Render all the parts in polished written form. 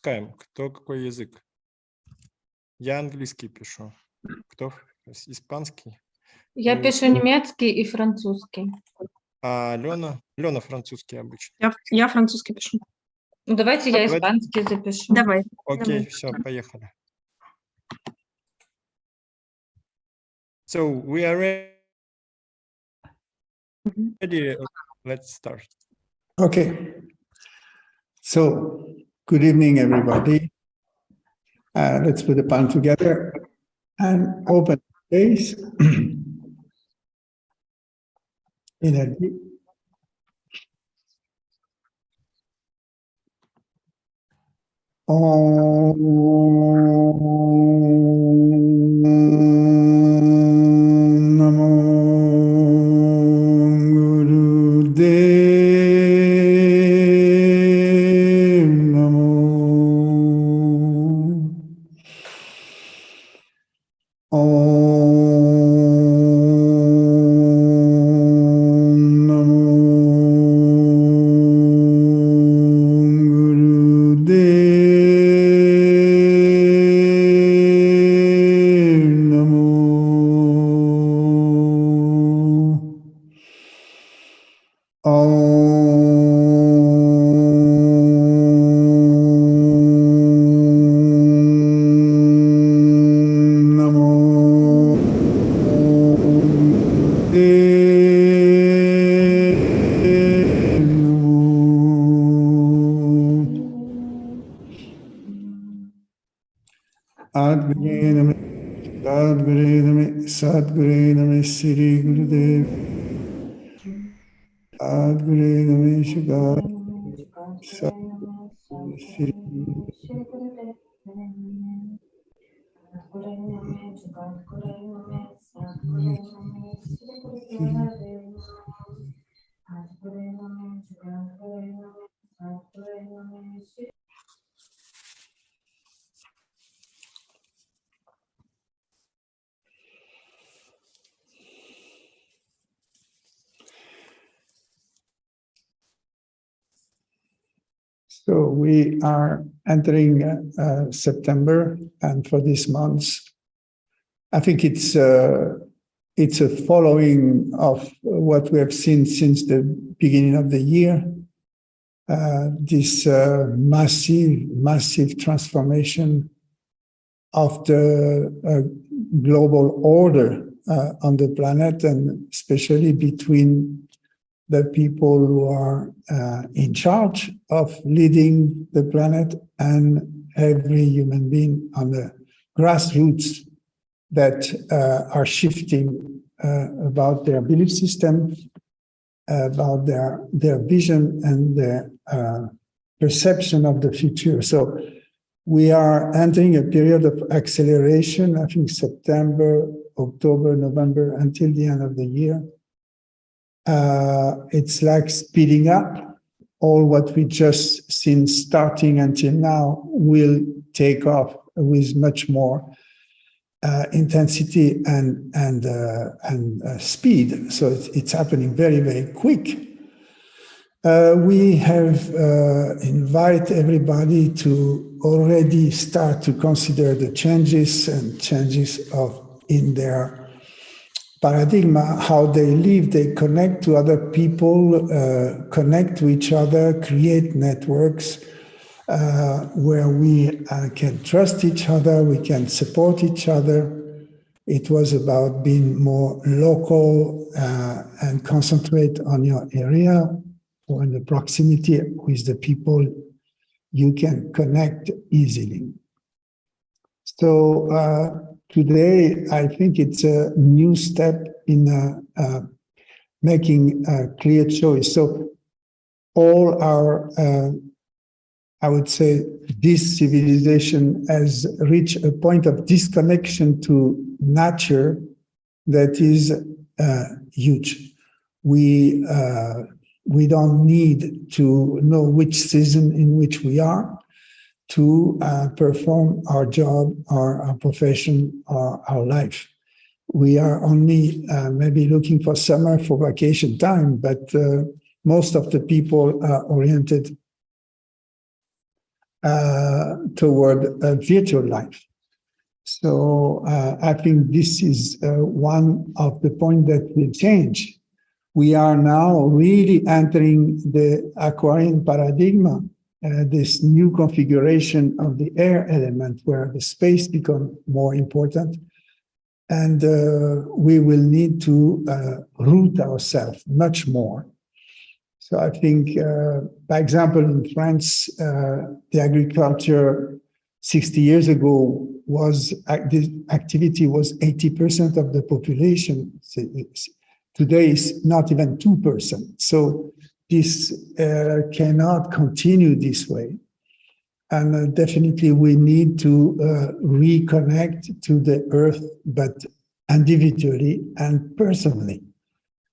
запускаем. Кто какой язык? Я английский пишу. Кто испанский? Я пишу немецкий и французский. А Лена французский обычно. Я французский пишу. Ну, давайте я Давайте. испанский запишу. Давай. Окей, Давай. все, поехали. So we are ready. Let's start. Okay. So, good evening, everybody. Let's put the palm together and open space. Energy. Om Namo Gurudev Namo. Om Namo Gurudev Namo. Om Namo Gurudev Namo. Adgure Name, Sadgure Name, Sri Gurudev. Adgure Name, Shugad, Sadgure Sri So we are entering September, and for this month, I think it's a following of what we have seen since the beginning of the year. This massive transformation of the global order on the planet, and especially between the people who are in charge of leading the planet and every human being on the grassroots that are shifting about their belief system, about their vision and their perception of the future. So we are entering a period of acceleration, I think September, October, November, until the end of the year. It's like speeding up. All what we just seen starting until now will take off with much more intensity and speed. So it's happening very, very quick. We have invite everybody to already start to consider the changes in their paradigm, how they live, they connect to other people, connect to each other, create networks where we can trust each other, we can support each other. It was about being more local and concentrate on your area or in the proximity with the people you can connect easily. So today, I think it's a new step in making a clear choice. So all our, I would say, this civilization has reached a point of disconnection to nature that is huge. We don't need to know which season in which we are to perform our job, our profession, our life. We are only maybe looking for summer for vacation time, but most of the people are oriented toward a virtual life. So I think this is one of the points that will change. We are now really entering the Aquarian paradigm, this new configuration of the air element where the space becomes more important. And we will need to root ourselves much more. So I think, by example, in France, the agriculture 60 years ago was, the activity was 80% of the population. Today is not even 2%. So this cannot continue this way. And definitely we need to reconnect to the earth, but individually and personally.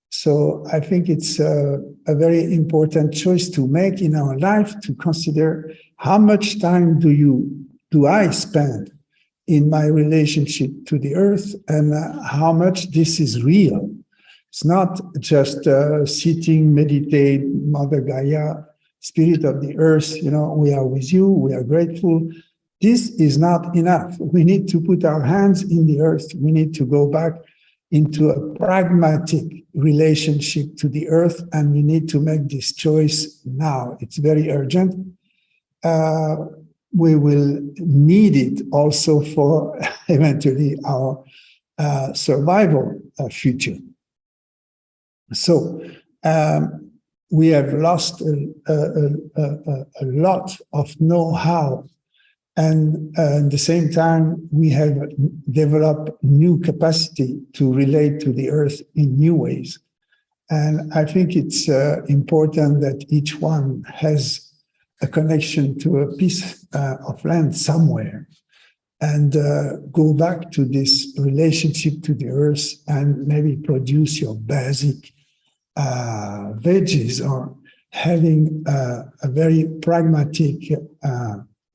So I think it's a very important choice to make in our life, to consider how much time do I spend in my relationship to the earth, and how much this is real. It's not just sitting, meditate, Mother Gaia, Spirit of the earth, we are with you, we are grateful. This is not enough. We need to put our hands in the earth. We need to go back into a pragmatic relationship to the earth, and we need to make this choice now. It's very urgent. We will need it also for eventually our survival future. So we have lost a lot of know-how, and at the same time, we have developed new capacity to relate to the earth in new ways. And I think it's important that each one has a connection to a piece of land somewhere, and go back to this relationship to the earth and maybe produce your basic veggies, or having a very pragmatic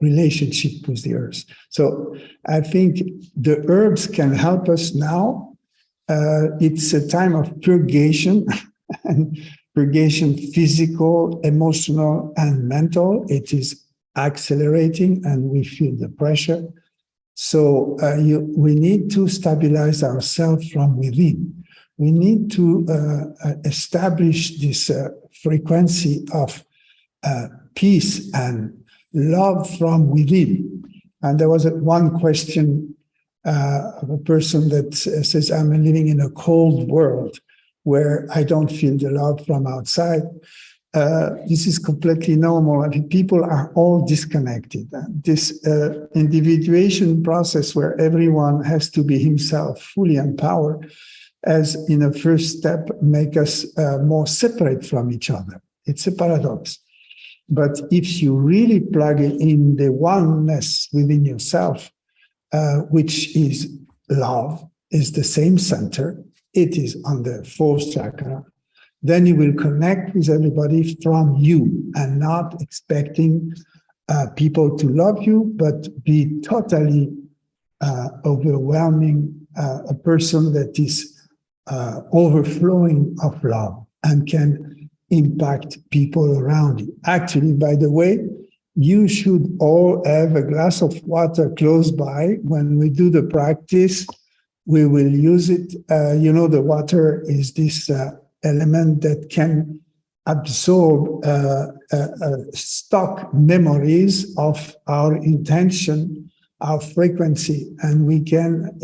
relationship with the earth. So I think the herbs can help us now. It's a time of purgation, and purgation physical, emotional, and mental. It is accelerating, and we feel the pressure. So we need to stabilize ourselves from within. We need to establish this frequency of peace and love from within. And there was one question of a person that says, I'm living in a cold world where I don't feel the love from outside. This is completely normal. I mean, people are all disconnected. This individuation process where everyone has to be himself, fully empowered, as in a first step, make us more separate from each other. It's a paradox. But if you really plug in the oneness within yourself, which is love, is the same center, it is on the fourth chakra, then you will connect with everybody from you, and not expecting people to love you, but be totally overwhelming, a person that is overflowing of love and can impact people around you. Actually, by the way, you should all have a glass of water close by. When we do the practice, we will use it. The water is this element that can absorb stock memories of our intention, our frequency, and we can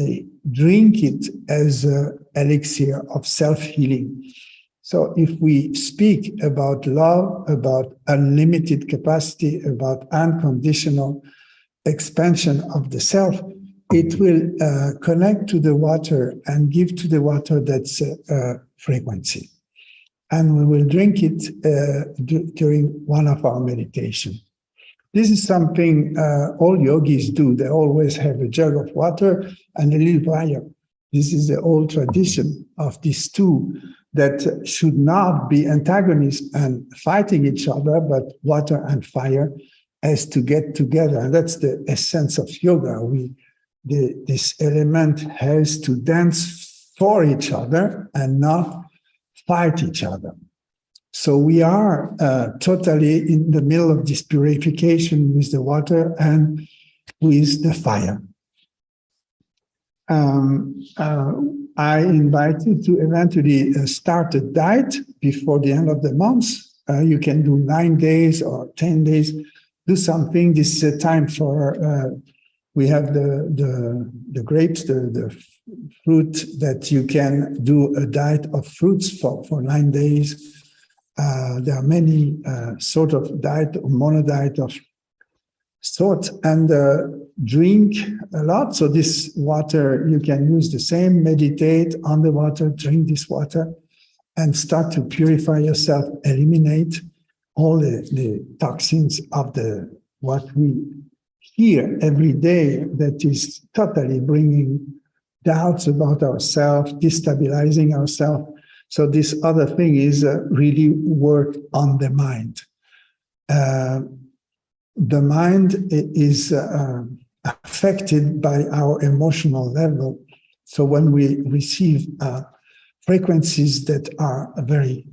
drink it as an elixir of self-healing. So if we speak about love, about unlimited capacity, about unconditional expansion of the self, it will connect to the water and give to the water that frequency. And we will drink it during one of our meditations. This is something all yogis do. They always have a jug of water and a little fire. This is the old tradition of these two that should not be antagonists and fighting each other, but water and fire as to get together. And that's the essence of yoga. This element has to dance for each other and not fight each other. So we are totally in the middle of this purification with the water and with the fire. I invite you to eventually start a diet before the end of the month. You can do 9 days or 10 days. Do something. This is a time for, we have the grapes, the fruit that you can do a diet of fruits for 9 days. There are many sort of diet, mono diet of sort, and drink a lot. So this water, you can use the same, meditate on the water, drink this water, and start to purify yourself, eliminate all the toxins of what we hear every day that is totally bringing doubts about ourselves, destabilizing ourselves. So this other thing is really work on the mind. The mind is affected by our emotional level. So when we receive frequencies that are very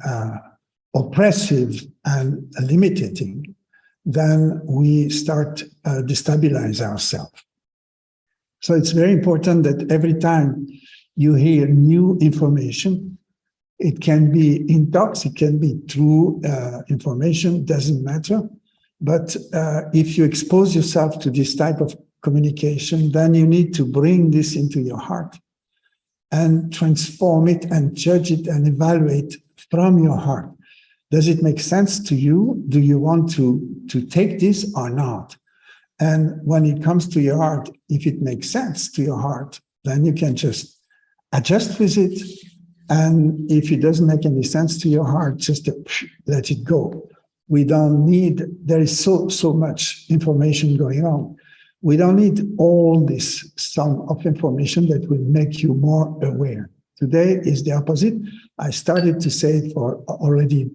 oppressive and limiting, then we start destabilize ourselves. So it's very important that every time you hear new information, it can be intox, it can be true information, doesn't matter. But if you expose yourself to this type of communication, then you need to bring this into your heart and transform it and judge it and evaluate from your heart. Does it make sense to you? Do you want to take this or not? And when it comes to your heart, if it makes sense to your heart, then you can just adjust with it. And if it doesn't make any sense to your heart, just let it go. We don't need, there is so much information going on. We don't need all this sum of information that will make you more aware. Today is the opposite. I started to say it for already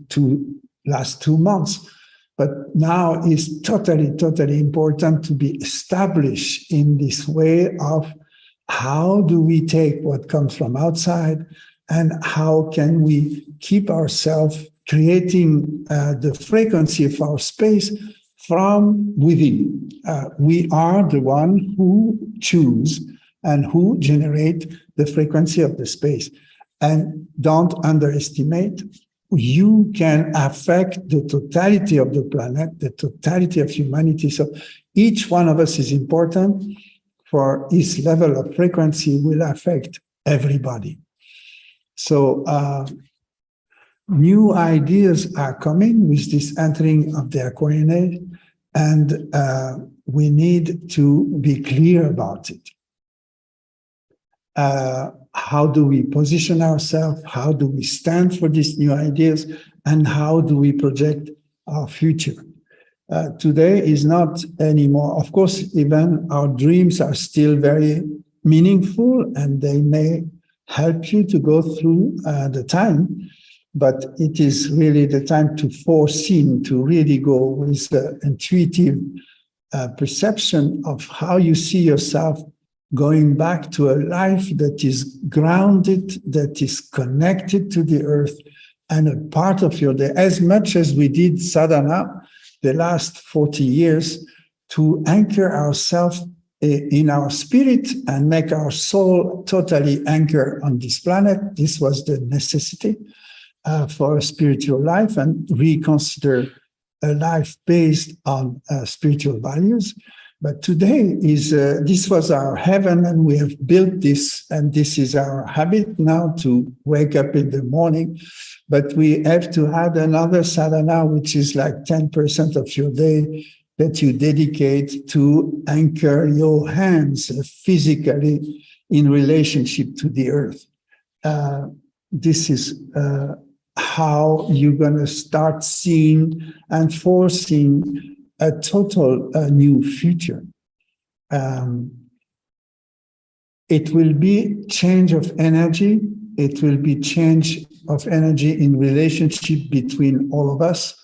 last 2 months, but now is totally important to be established in this way of how do we take what comes from outside and how can we keep ourselves creating the frequency of our space from within. We are the one who choose and who generate the frequency of the space. And don't underestimate, you can affect the totality of the planet, the totality of humanity. So each one of us is important, for his level of frequency will affect everybody. So new ideas are coming with this entering of the Aquarian age, and we need to be clear about it. How do we position ourselves? How do we stand for these new ideas? And how do we project our future? Today is not anymore. Of course, even our dreams are still very meaningful, and they may help you to go through the time. But it is really the time to foresee, to really go with the intuitive perception of how you see yourself going back to a life that is grounded, that is connected to the earth and a part of your day, as much as we did sadhana the last 40 years to anchor ourselves in our spirit and make our soul totally anchor on this planet. This was the necessity for a spiritual life, and reconsider a life based on spiritual values. But today is this was our heaven, and we have built this, and this is our habit now to wake up in the morning. But we have to add another sadhana, which is like 10% of your day that you dedicate to anchor your hands physically in relationship to the earth. This is how you're going to start seeing and foreseeing a total new future. It will be change of energy. It will be change of energy in relationship between all of us.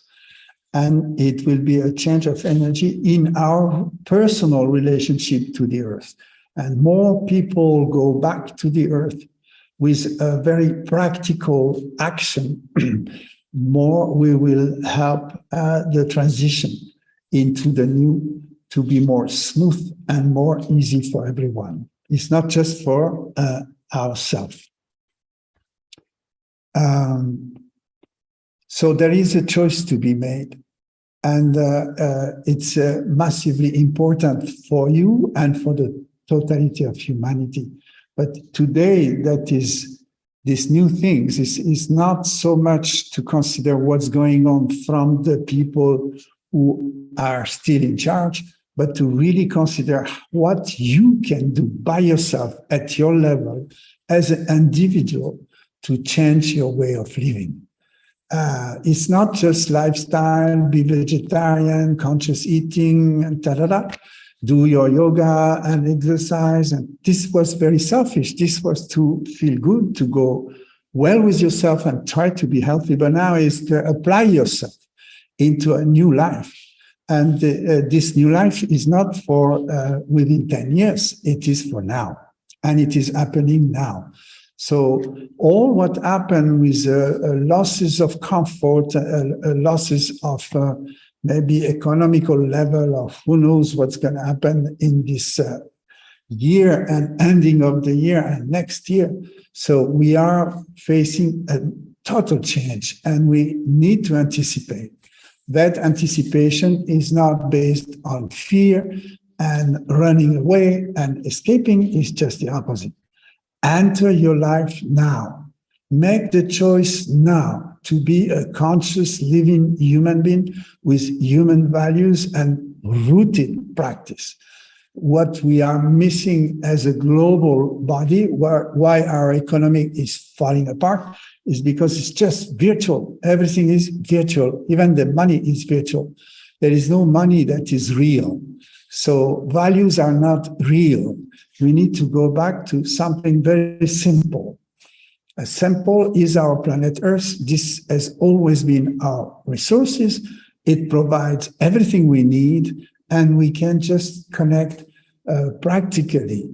And it will be a change of energy in our personal relationship to the earth. And more people go back to the earth with a very practical action more we will help the transition into the new to be more smooth and more easy for everyone. It's not just for ourselves. So there is a choice to be made. And it's massively important for you and for the totality of humanity. But today, that is, these new things is not so much to consider what's going on from the people who are still in charge, but to really consider what you can do by yourself at your level as an individual to change your way of living. It's not just lifestyle, be vegetarian, conscious eating, and da-da-da. Do your yoga and exercise. And this was very selfish. This was to feel good, to go well with yourself and try to be healthy. But now is to apply yourself into a new life. And this new life is not for within 10 years. It is for now. And it is happening now. So all what happened with losses of comfort, losses of maybe economical level of who knows what's going to happen in this year and ending of the year and next year. So we are facing a total change and we need to anticipate. That anticipation is not based on fear and running away and escaping, is just the opposite. Enter your life now. Make the choice now to be a conscious, living human being with human values and rooted practice. What we are missing as a global body, why our economy is falling apart, is because it's just virtual. Everything is virtual. Even the money is virtual. There is no money that is real. So values are not real. We need to go back to something very simple. As simple is our planet Earth. This has always been our resources. It provides everything we need, and we can just connect practically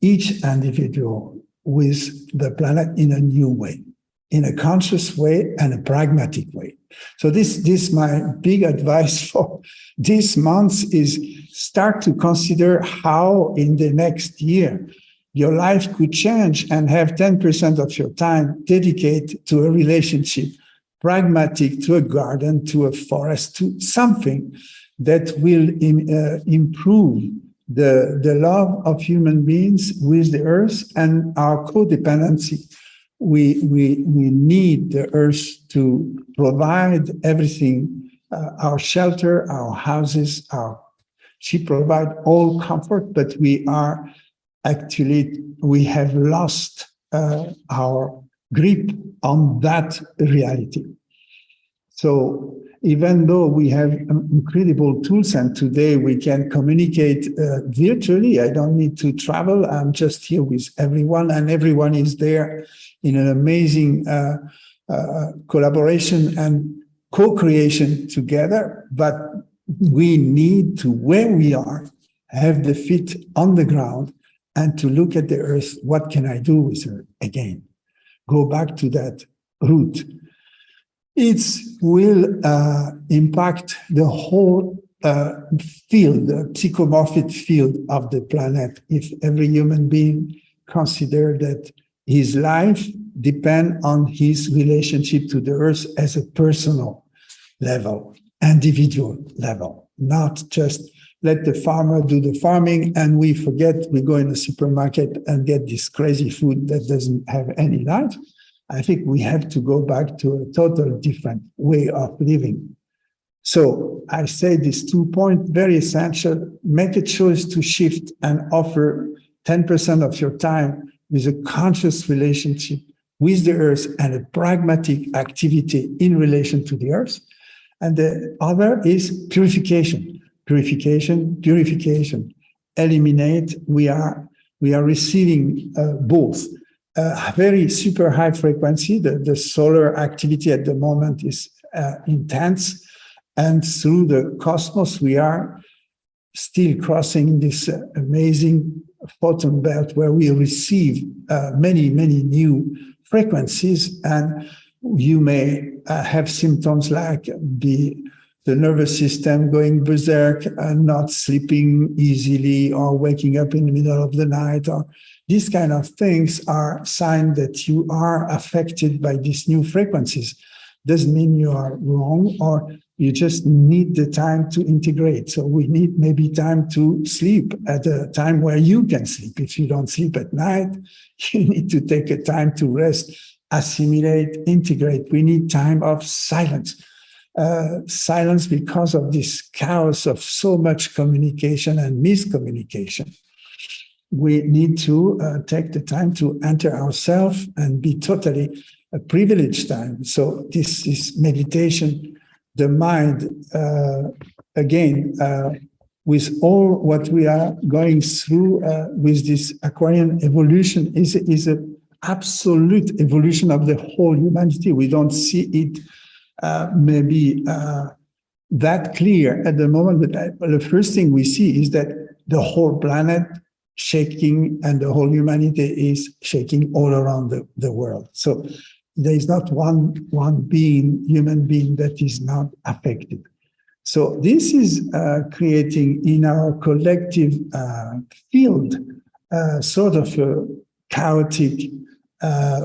each individual with the planet in a new way, in a conscious way and a pragmatic way. So this my big advice for this month is start to consider how in the next year your life could change and have 10% of your time dedicated to a relationship, pragmatic, to a garden, to a forest, to something that will improve the love of human beings with the earth and our codependency. We need the earth to provide everything, our shelter, our houses, she provides all comfort, but we have lost our grip on that reality. So even though we have incredible tools and today we can communicate virtually, I don't need to travel, I'm just here with everyone and everyone is there in an amazing collaboration and co-creation together, but we need to, where we are, have the feet on the ground and to look at the earth. What can I do with her again? Go back to that root. It will impact the whole field, the psychomorphic field of the planet, if every human being consider that his life depends on his relationship to the earth as a personal level, individual level, not just let the farmer do the farming and we forget, we go in the supermarket and get this crazy food that doesn't have any life. I think we have to go back to a total different way of living. So I say these 2 points, very essential. Make a choice to shift and offer 10% of your time with a conscious relationship with the earth and a pragmatic activity in relation to the earth. And the other is purification, purification. Eliminate. We are receiving both. Very super high frequency. The solar activity at the moment is intense. And through the cosmos, we are still crossing this amazing photon belt where we receive many new frequencies. And you may have symptoms like the nervous system going berserk, not sleeping easily, or waking up in the middle of the night, or these kind of things are signs that you are affected by these new frequencies. Doesn't mean you are wrong, or you just need the time to integrate. So we need maybe time to sleep at a time where you can sleep. If you don't sleep at night, you need to take a time to rest, assimilate, integrate. We need time of silence. Silence because of this chaos of so much communication and miscommunication. We need to take the time to enter ourselves and be totally a privileged time. So this is meditation. The mind, again, with all what we are going through with this Aquarian evolution is an absolute evolution of the whole humanity. We don't see it maybe that clear at the moment, but the first thing we see is that the whole planet shaking and the whole humanity is shaking all around the world. So there is not one human being that is not affected. So this is creating in our collective field sort of a chaotic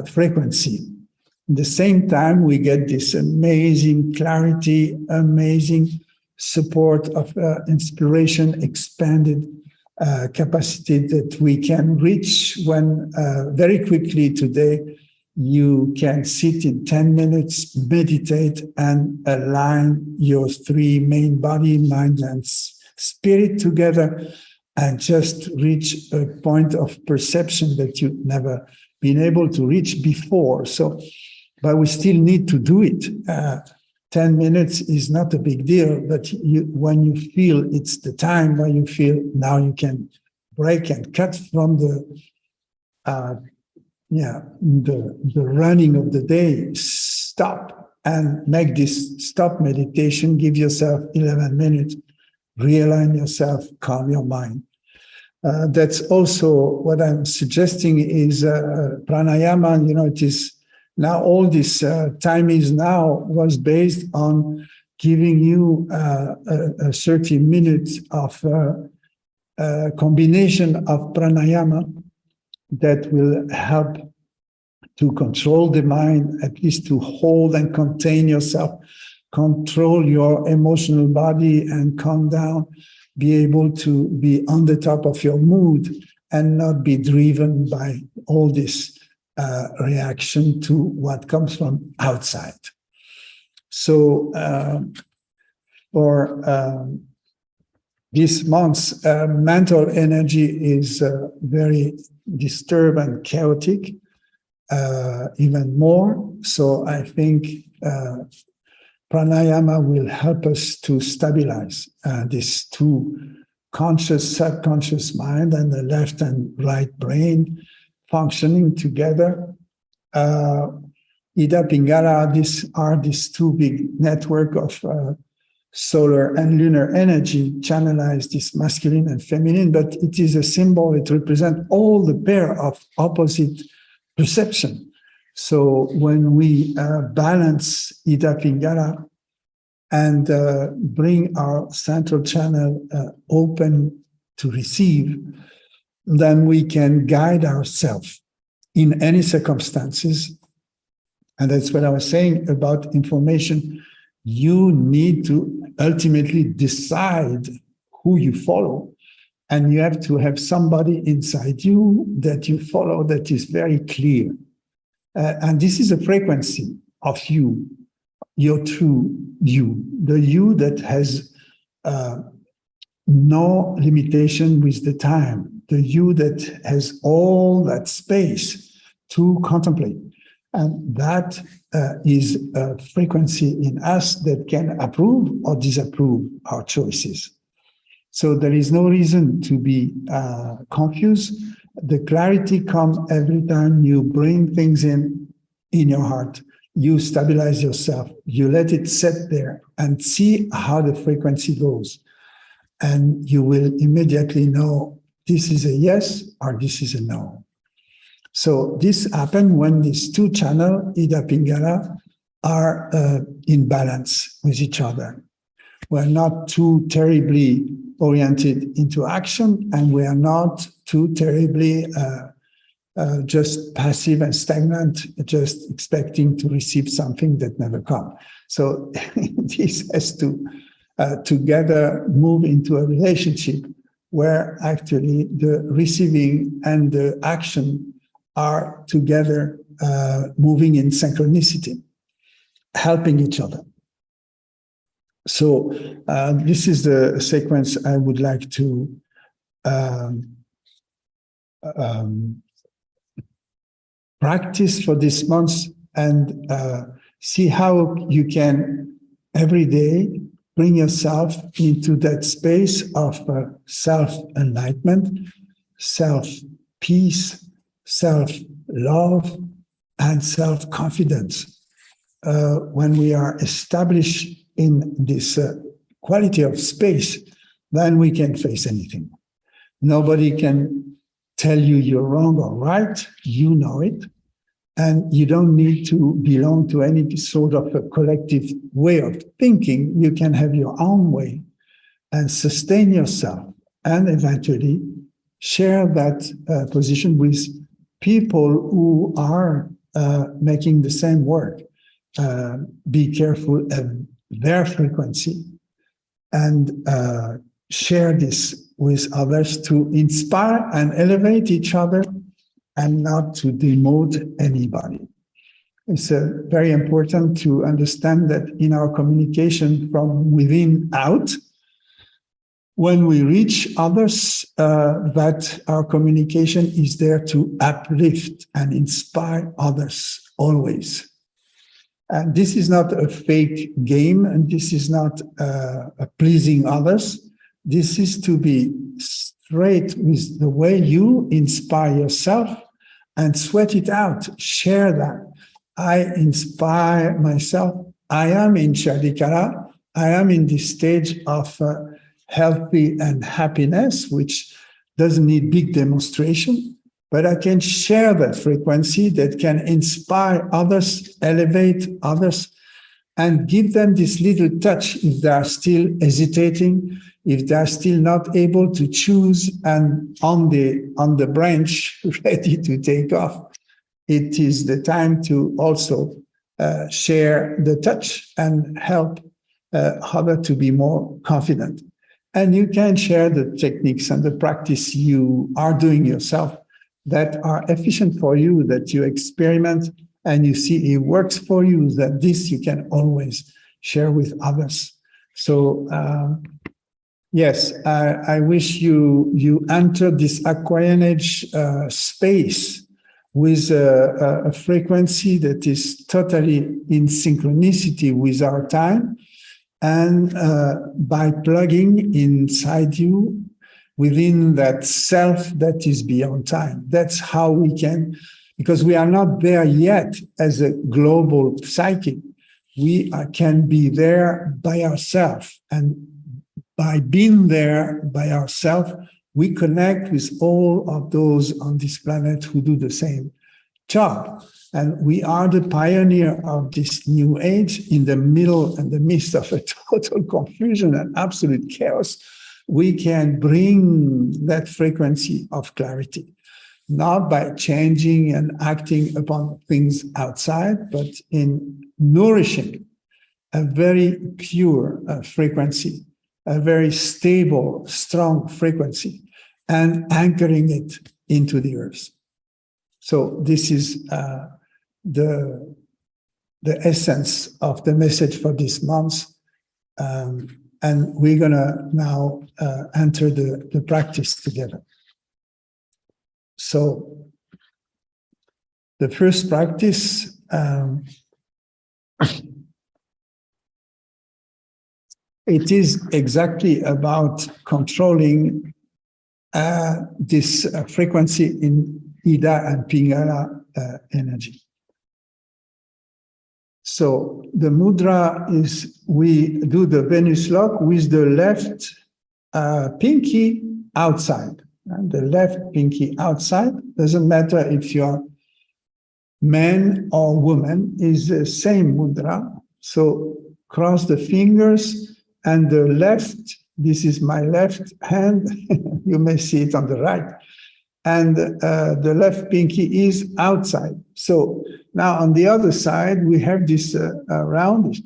frequency. At the same time, we get this amazing clarity, amazing support of inspiration, expanded capacity that we can reach when very quickly today you can sit in 10 minutes, meditate, and align your three main body, mind, and spirit together, and just reach a point of perception that you've never been able to reach before. So, but we still need to do it. 10 minutes is not a big deal, but when you feel it's the time, when you feel now you can break and cut from the running of the day, stop and make this stop meditation. Give yourself 11 minutes, realign yourself, calm your mind. That's also what I'm suggesting is pranayama. You know, it is now all this time is now was based on giving you a 30 minutes of combination of pranayama that will help to control the mind, at least to hold and contain yourself, control your emotional body and calm down, be able to be on the top of your mood and not be driven by all this reaction to what comes from outside. So for this month's mental energy is very disturbed and chaotic, even more. So I think pranayama will help us to stabilize these two conscious, subconscious mind and the left and right brain functioning together. Ida Pingala, these two big network of solar and lunar energy channelize this masculine and feminine, but it is a symbol. It represents all the pair of opposite perception. So when we balance Ida Pingala and bring our central channel open to receive, then we can guide ourselves in any circumstances. And that's what I was saying about information. You need to ultimately decide who you follow, and you have to have somebody inside you that you follow that is very clear. And this is a frequency of you, your true you, the you that has no limitation with the time, the you that has all that space to contemplate. And that is a frequency in us that can approve or disapprove our choices. So there is no reason to be confused. The clarity comes every time you bring things in your heart. You stabilize yourself. You let it sit there and see how the frequency goes. And you will immediately know this is a yes or this is a no. So this happened when these two channels, Ida Pingala are in balance with each other. We're not too terribly oriented into action, and we are not too terribly just passive and stagnant, just expecting to receive something that never comes. So this has to together move into a relationship where actually the receiving and the action are together moving in synchronicity, helping each other. So this is the sequence I would like to practice for this month, and see how you can every day bring yourself into that space of self-enlightenment, self-peace, self-love, and self-confidence. When we are established in this quality of space, then we can face anything. Nobody can tell you you're wrong or right. You know it. And you don't need to belong to any sort of a collective way of thinking. You can have your own way and sustain yourself, and eventually share that position with people who are making the same work. Be careful of their frequency and share this with others to inspire and elevate each other, and not to demote anybody. It's very important to understand that in our communication from within out, when we reach others, that our communication is there to uplift and inspire others always. And this is not a fake game, and this is not pleasing others. This is to be straight with the way you inspire yourself and sweat it out. Share that. I inspire myself. I am in Chardikara. I am in this stage of healthy and happiness, which doesn't need big demonstration, but I can share that frequency that can inspire others, elevate others, and give them this little touch if they are still hesitating, if they are still not able to choose and on the branch ready to take off. It is the time to also share the touch and help others to be more confident. And you can share the techniques and the practice you are doing yourself that are efficient for you, that you experiment and you see it works for you, that this you can always share with others. So yes, I wish you enter this Aquarian age space with a frequency that is totally in synchronicity with our time, and by plugging inside you within that self that is beyond time. That's how we can, because we are not there yet as a global psychic. We can be there by ourselves, and by being there by ourselves, we connect with all of those on this planet who do the same job. And we are the pioneer of this new age in the middle and the midst of a total confusion and absolute chaos. We can bring that frequency of clarity, not by changing and acting upon things outside, but in nourishing a very pure frequency, a very stable, strong frequency, and anchoring it into the earth. So this is the essence of the message for this month. And we're going to now enter the practice together. So the first practice, it is exactly about controlling this frequency in Ida and Pingala energy. So the mudra is, we do the Venus lock with the left pinky outside. And the left pinky outside, doesn't matter if you're man or woman, is the same mudra. So cross the fingers and the left, this is my left hand, you may see it on the right, and the left pinky is outside. So now on the other side, we have this round.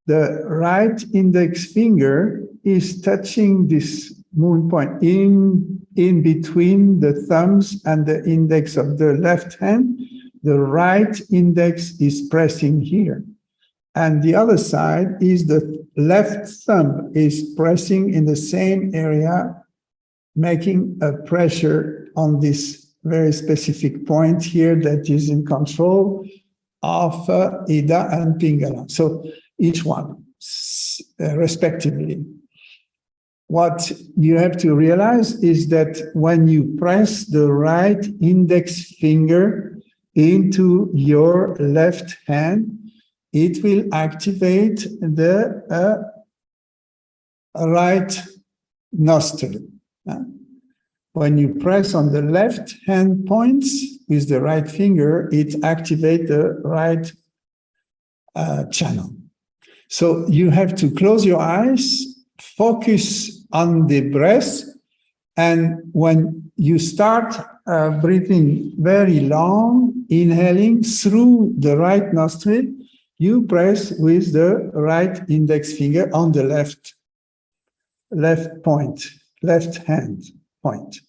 The right index finger is touching this moon point in between the thumbs and the index of the left hand. The right index is pressing here. And the other side is the left thumb is pressing in the same area, making a pressure on this very specific point here that is in control of Ida and Pingala. So each one, respectively. What you have to realize is that when you press the right index finger into your left hand, it will activate the right nostril. When you press on the left hand points with the right finger, it activates the right channel. So you have to close your eyes, focus on the breath, and when you start breathing very long, inhaling through the right nostril, you press with the right index finger on the left hand point.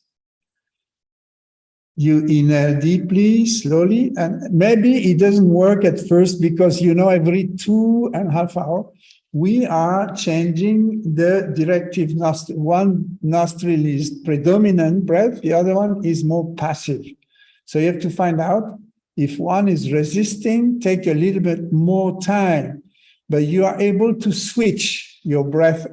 You inhale deeply, slowly, and maybe it doesn't work at first because, every 2.5 hours, we are changing the directive nostril. One nostril is predominant breath, the other one is more passive. So you have to find out if one is resisting, take a little bit more time, but you are able to switch your breath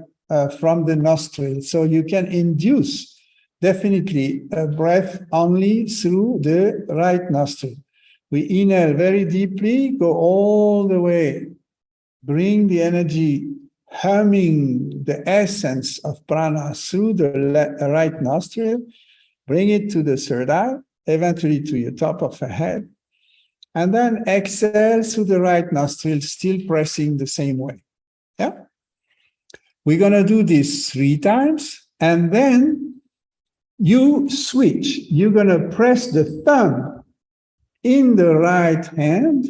from the nostril. So you can induce definitely a breath only through the right nostril. We inhale very deeply, go all the way, bring the energy, humming the essence of prana through the right nostril, bring it to the third eye, eventually to your top of the head, and then exhale through the right nostril, still pressing the same way. Yeah? We're going to do this 3 times, and then you switch. You're going to press the thumb in the right hand.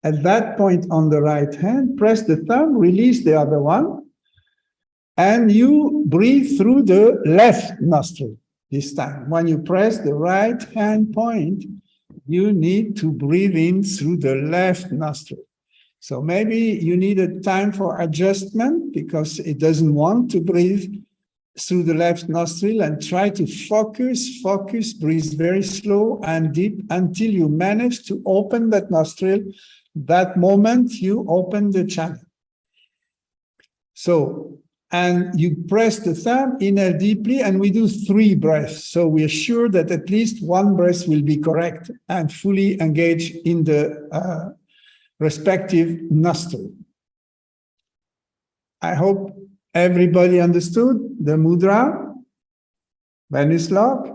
At that point on the right hand, press the thumb, release the other one, and you breathe through the left nostril this time. When you press the right hand point, you need to breathe in through the left nostril. So maybe you need a time for adjustment because it doesn't want to breathe through the left nostril, and try to focus, breathe very slow and deep until you manage to open that nostril. That moment you open the channel. So, and you press the thumb, inhale deeply, and we do 3 breaths. So we are sure that at least 1 breath will be correct and fully engaged in the respective nostril. I hope everybody understood the mudra, Venus lock,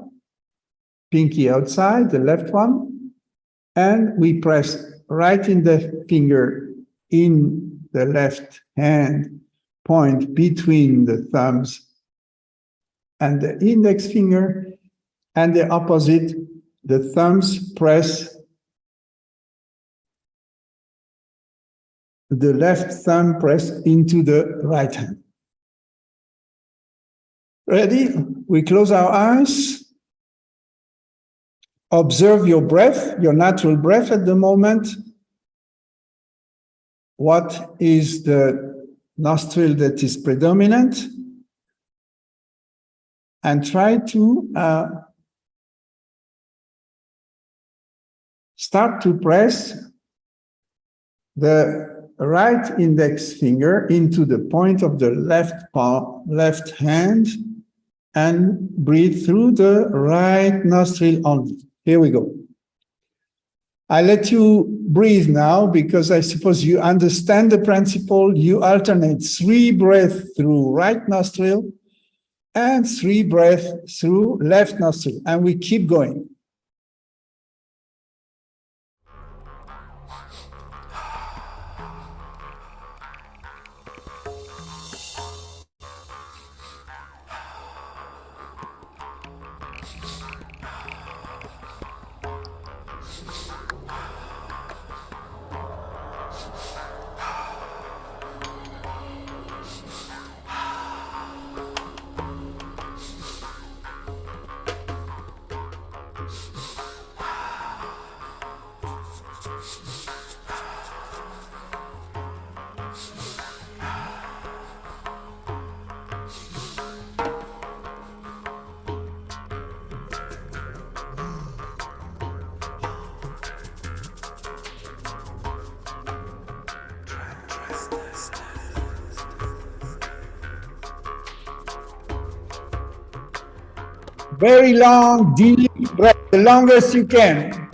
pinky outside, the left one, and we press right index finger in the left hand point between the thumbs and the index finger, and the opposite, the thumbs press the left thumb press into the right hand. Ready? We close our eyes. Observe your breath, your natural breath at the moment. What is the nostril that is predominant? And try to start to press the right index finger into the point of the left hand, and breathe through the right nostril only. Here we go. I let you breathe now because I suppose you understand the principle. You alternate 3 breaths through right nostril and 3 breaths through left nostril, and we keep going. Very long, deep breath, the longest you can.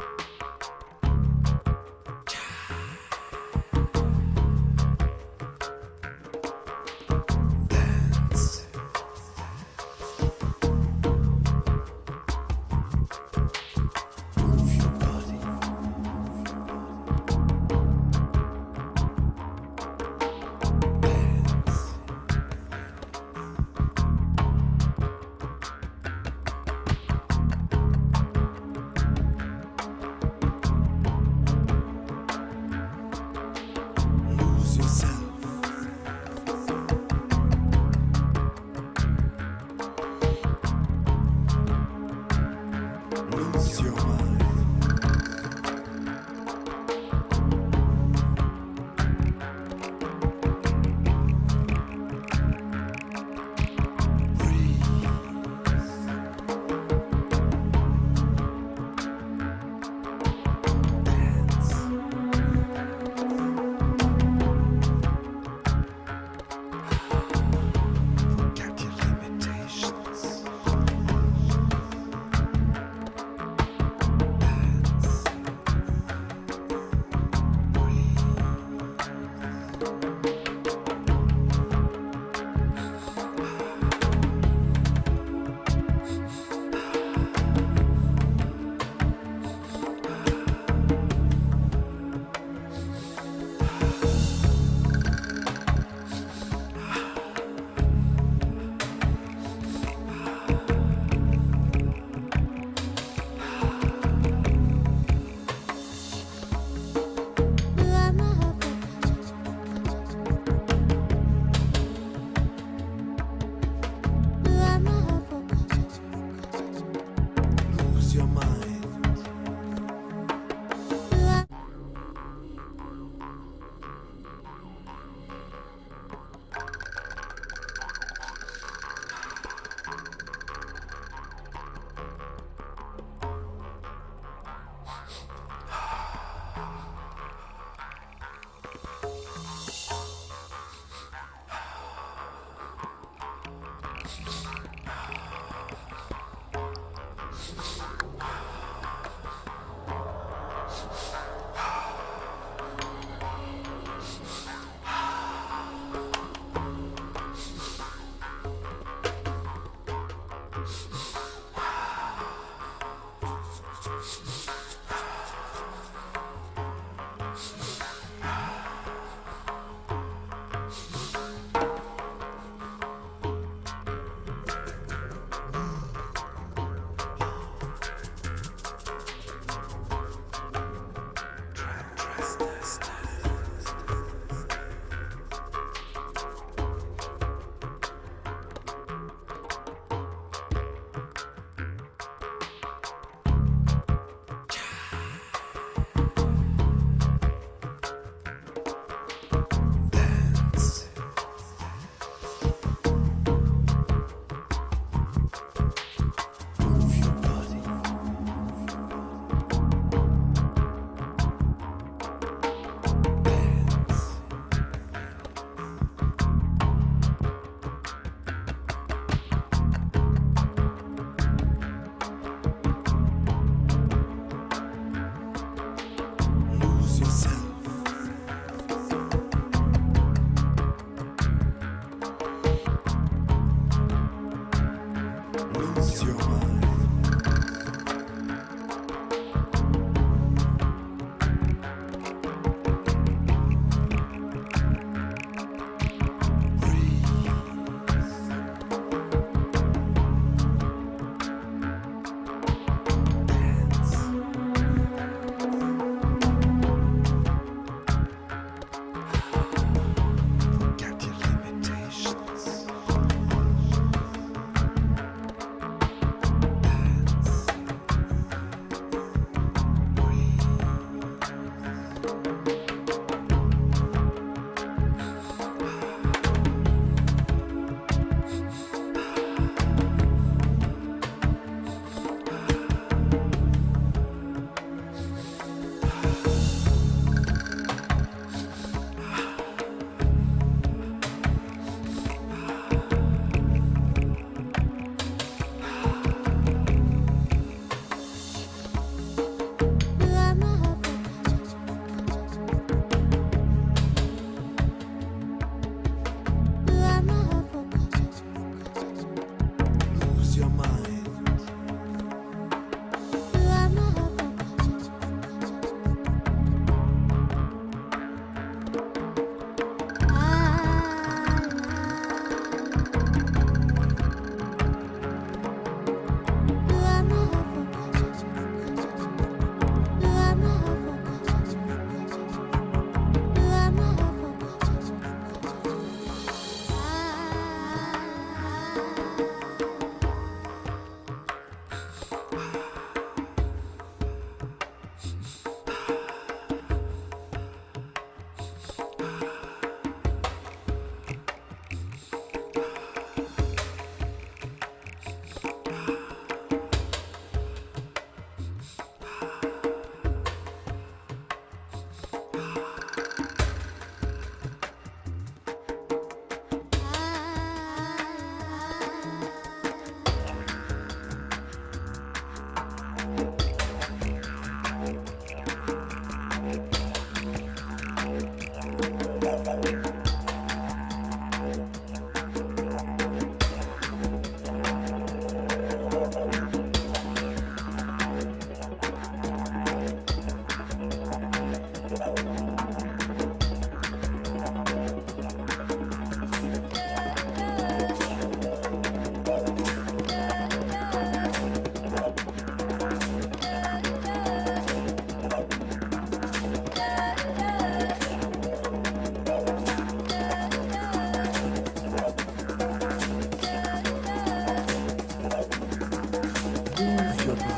your body.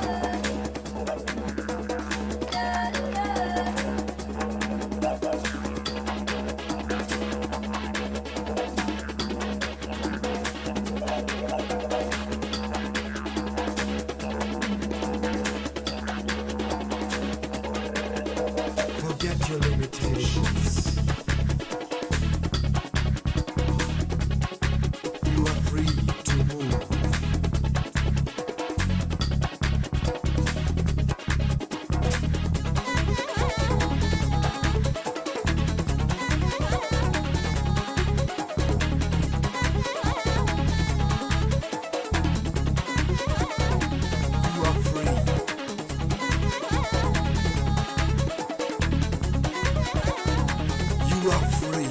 Forget your limitations. You are free to move. You are free. You are free.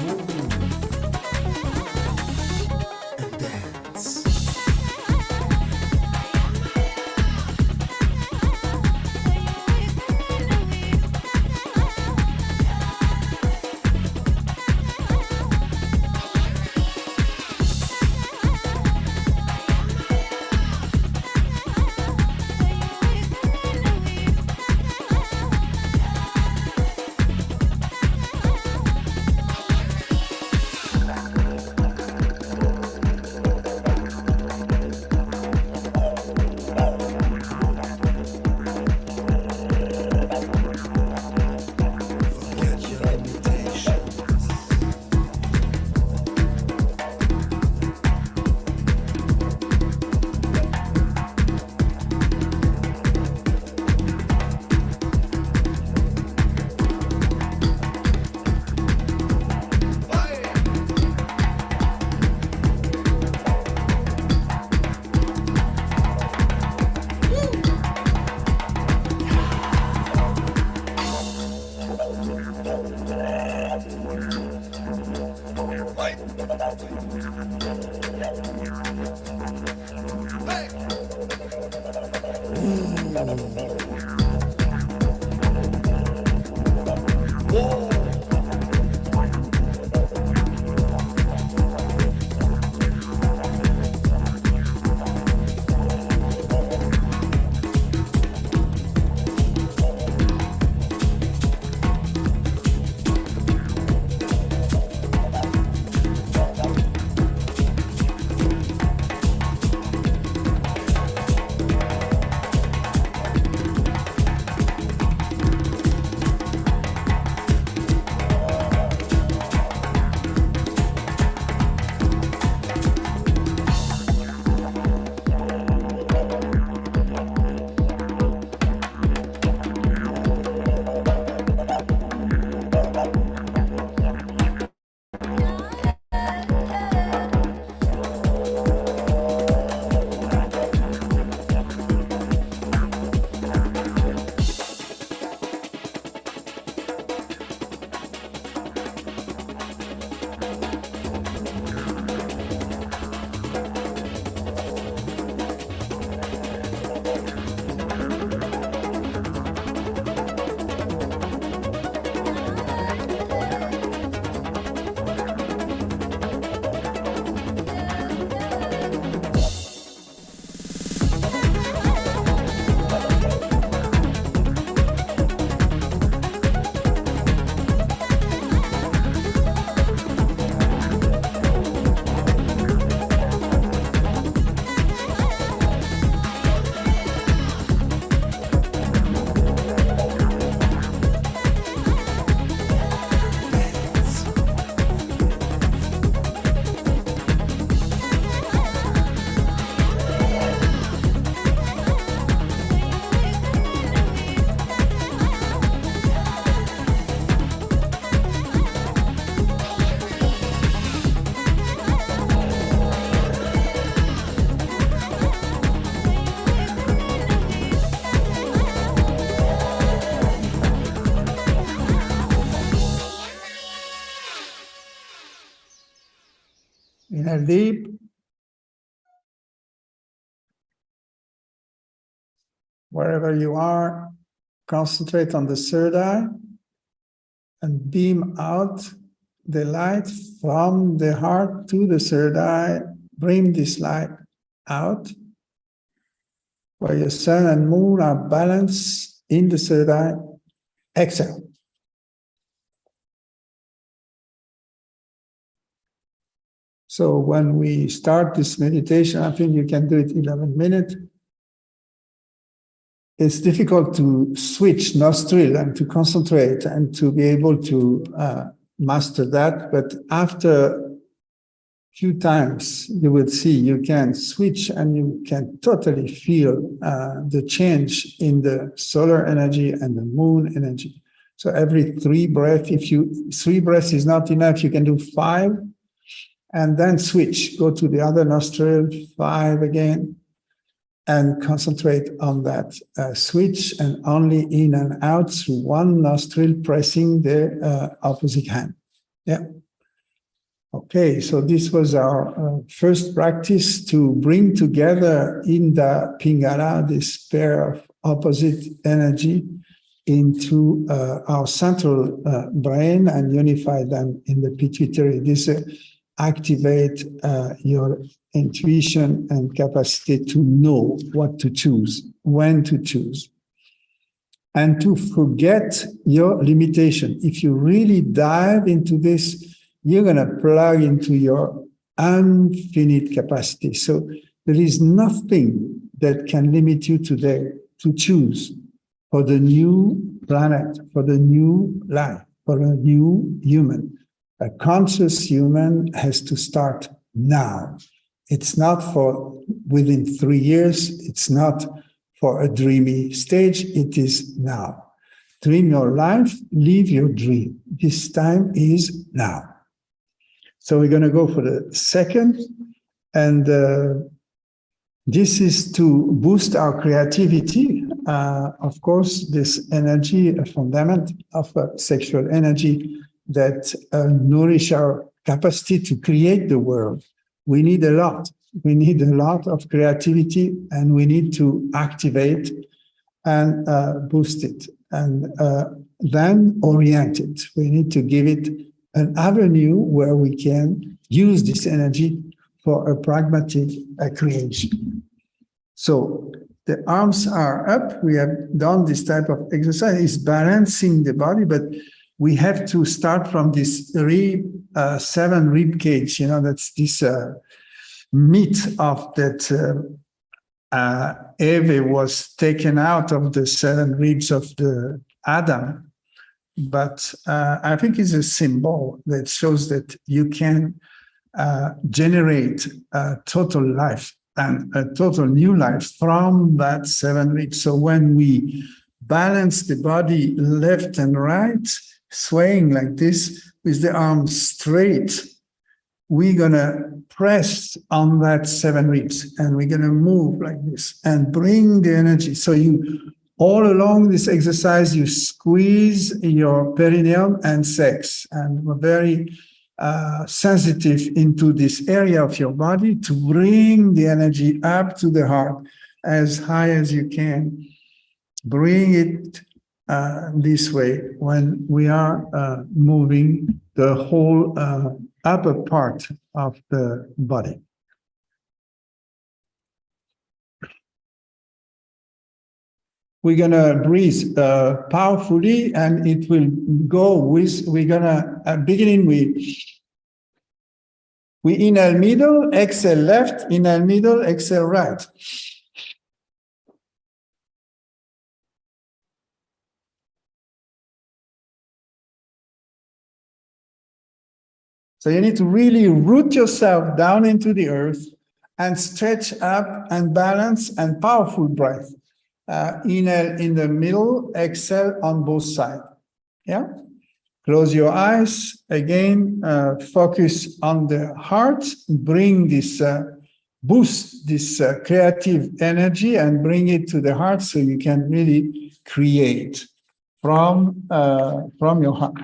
Move and dance. Forget your limitations. Inhale deep. Wherever you are, concentrate on the third eye and beam out the light from the heart to the third eye. Bring this light out, where your sun and moon are balanced in the third eye. Exhale. So when we start this meditation, I think you can do it 11 minutes. It's difficult to switch nostril and to concentrate and to be able to master that. But after a few times, you will see you can switch and you can totally feel the change in the solar energy and the moon energy. So every 3 breaths, if 3 breaths is not enough, you can do 5 and then switch, go to the other nostril, 5 again, and concentrate on that switch and only in and out through one nostril, pressing the opposite hand. Yeah. Okay, so this was our first practice to bring together in the Pingala this pair of opposite energy into our central brain and unify them in the pituitary. This activate your intuition and capacity to know what to choose, when to choose, and to forget your limitation. If you really dive into this, you're going to plug into your infinite capacity. So there is nothing that can limit you today to choose for the new planet, for the new life, for a new human. A conscious human has to start now. It's not for within 3 years. It's not for a dreamy stage. It is now. Dream your life, live your dream. This time is now. So we're going to go for the second. And this is to boost our creativity. Of course, this energy, a fundament of sexual energy that nourish our capacity to create the world. We need a lot. We need a lot of creativity, and we need to activate and boost it, and then orient it. We need to give it an avenue where we can use this energy for a pragmatic creation. So the arms are up. We have done this type of exercise. It's balancing the body, but we have to start from this 7 rib cage. That's this meat of that Eve was taken out of the 7 ribs of the Adam. But I think it's a symbol that shows that you can generate a total life and a total new life from that 7 ribs. So when we balance the body left and right, swaying like this with the arms straight, we're going to press on that 7 ribs and we're going to move like this and bring the energy. So you, all along this exercise, you squeeze your perineum and sex, and we're very sensitive into this area of your body to bring the energy up to the heart as high as you can. Bring it this way when we are moving the whole upper part of the body. We're going to breathe powerfully, and it will go with, we're going to, beginning we inhale middle, exhale left, inhale middle, exhale right. So you need to really root yourself down into the earth and stretch up and balance and powerful breath. Inhale in the middle, exhale on both sides. Yeah. Close your eyes. Again, focus on the heart. Bring this, boost this creative energy and bring it to the heart so you can really create from your heart.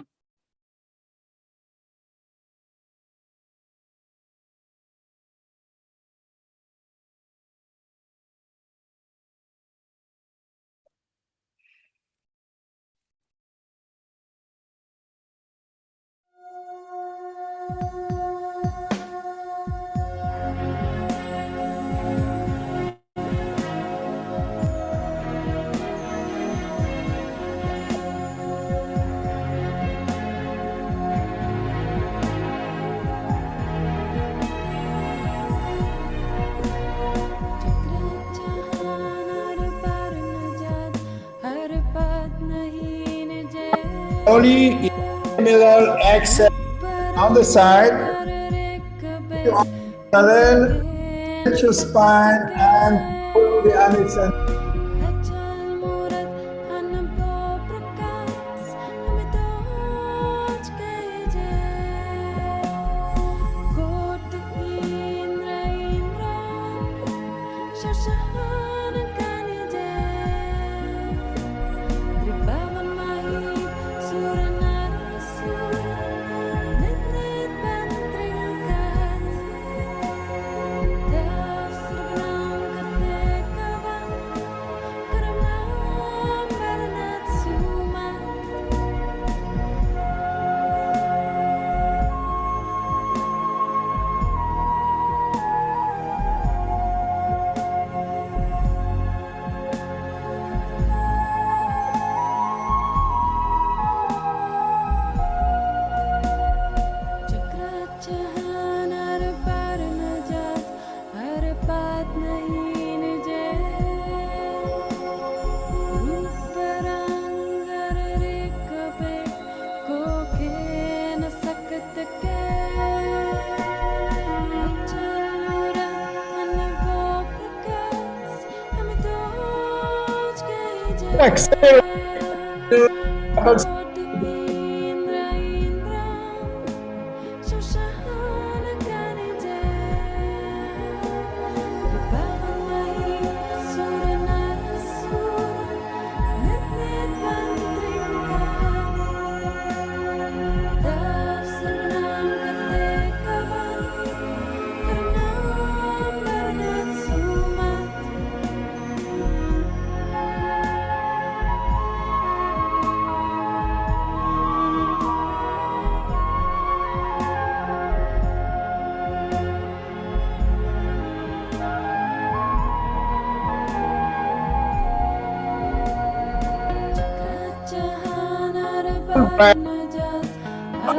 slowly in the middle, exhale on the side. Parallel, stretch your spine and pull the arms and exhale.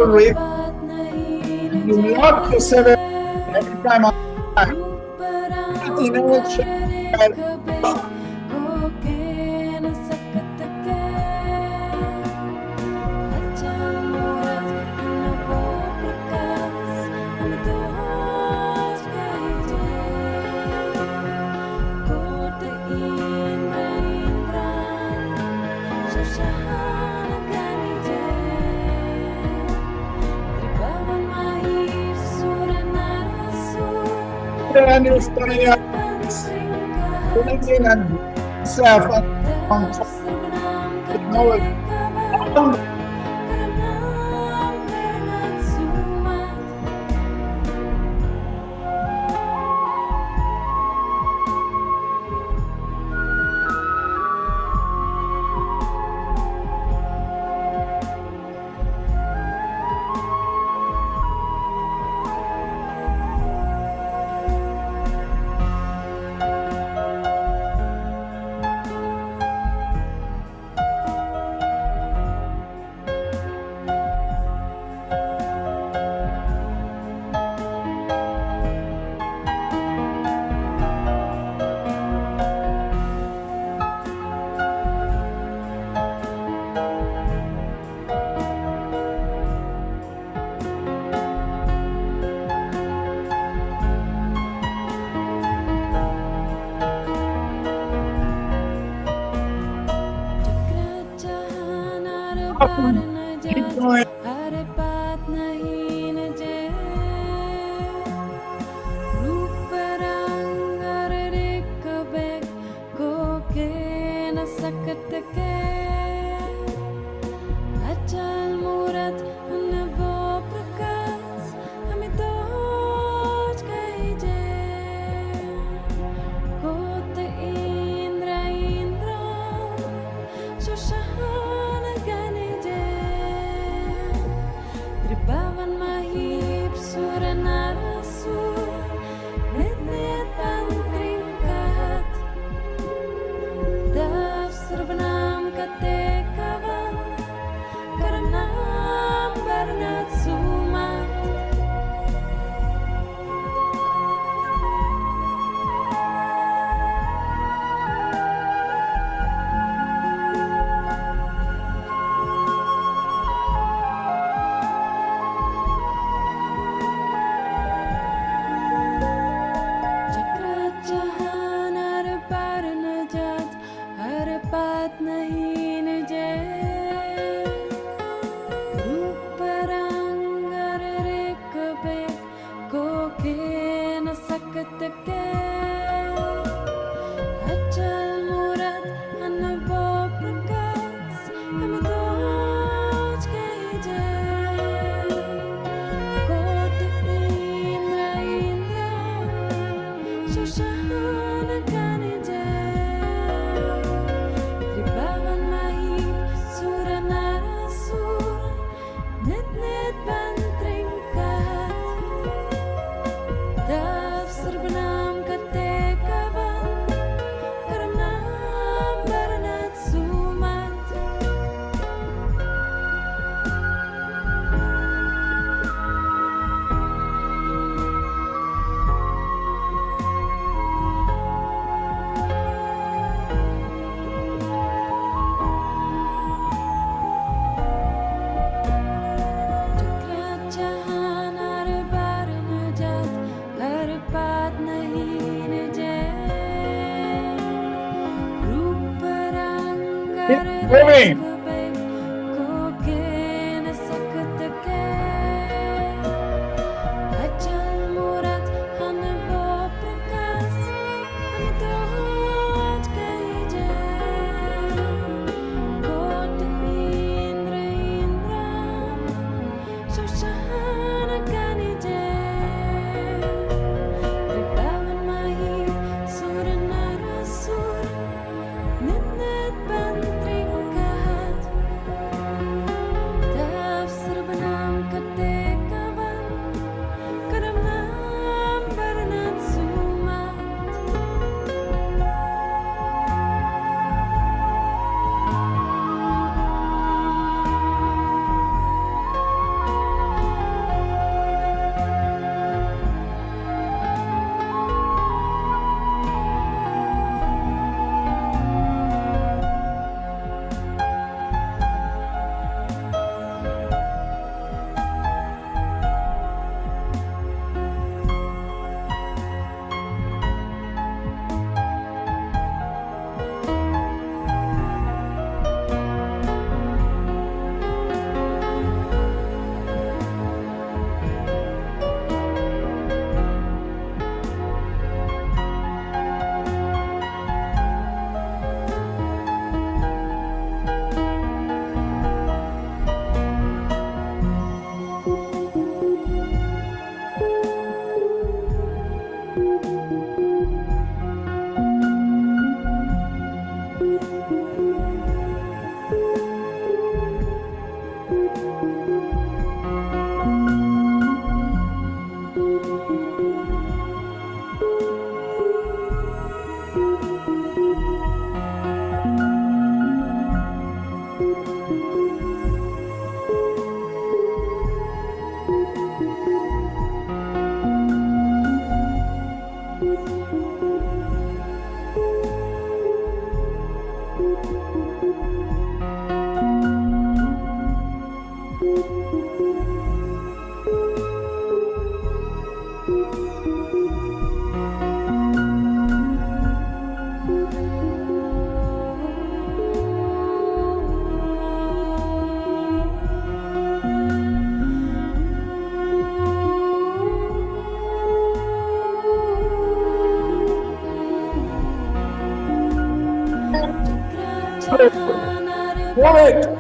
Rib. You lock yourself every time on time. And you're standing up, pulling in and self on top. Keep going. Shoshana Ganije moving. Move it.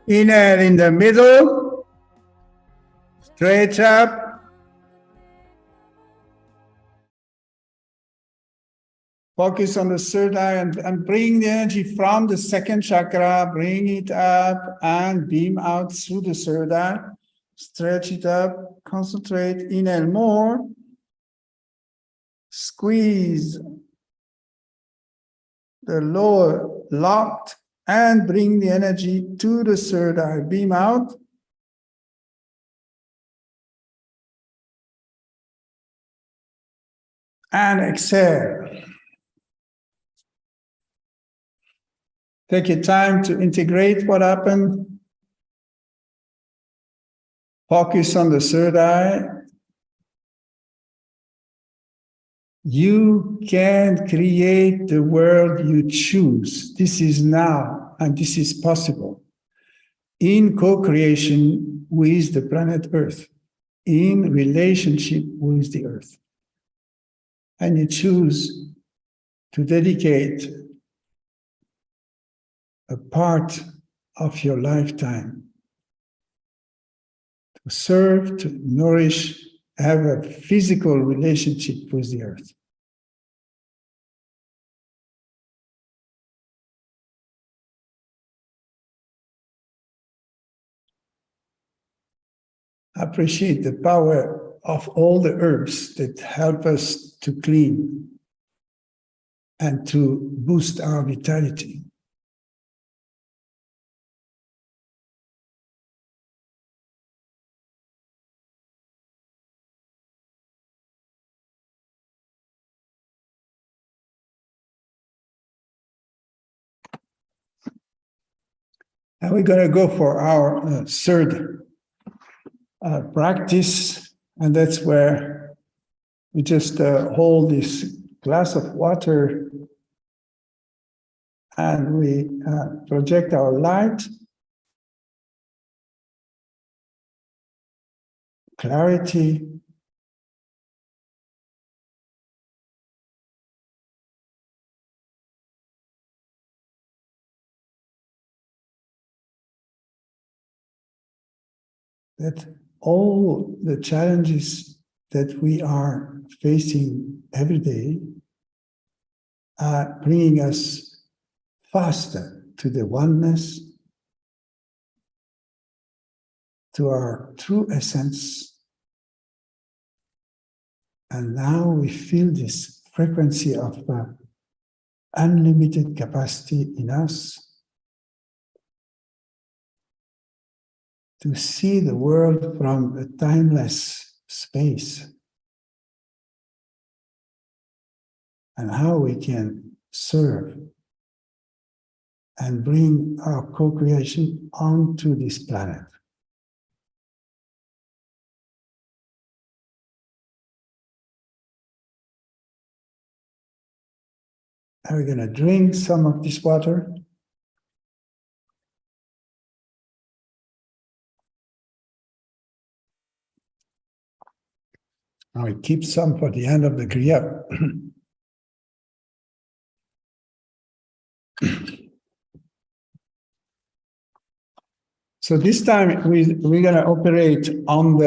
Inhale in the middle, stretch up. Focus on the third eye and bring the energy from the second chakra, bring it up and beam out through the third eye. Stretch it up, concentrate, inhale more. Squeeze. the lower locked, and bring the energy to the third eye. Beam out. And exhale. Take your time to integrate what happened. Focus on the third eye. You can create the world you choose. This is now, and this is possible. In co-creation with the planet Earth, in relationship with the Earth. And you choose to dedicate a part of your lifetime to serve, to nourish, have a physical relationship with the Earth. Appreciate the power of all the herbs that help us to clean and to boost our vitality. And we're going to go for our third practice, and that's where we just hold this glass of water and we project our light, clarity, that all the challenges that we are facing every day are bringing us faster to the oneness, to our true essence. And now we feel this frequency of unlimited capacity in us to see the world from a timeless space and how we can serve and bring our co-creation onto this planet. And we're going to drink some of this water. I will keep some for the end of the Kriya. So this time we're going to operate on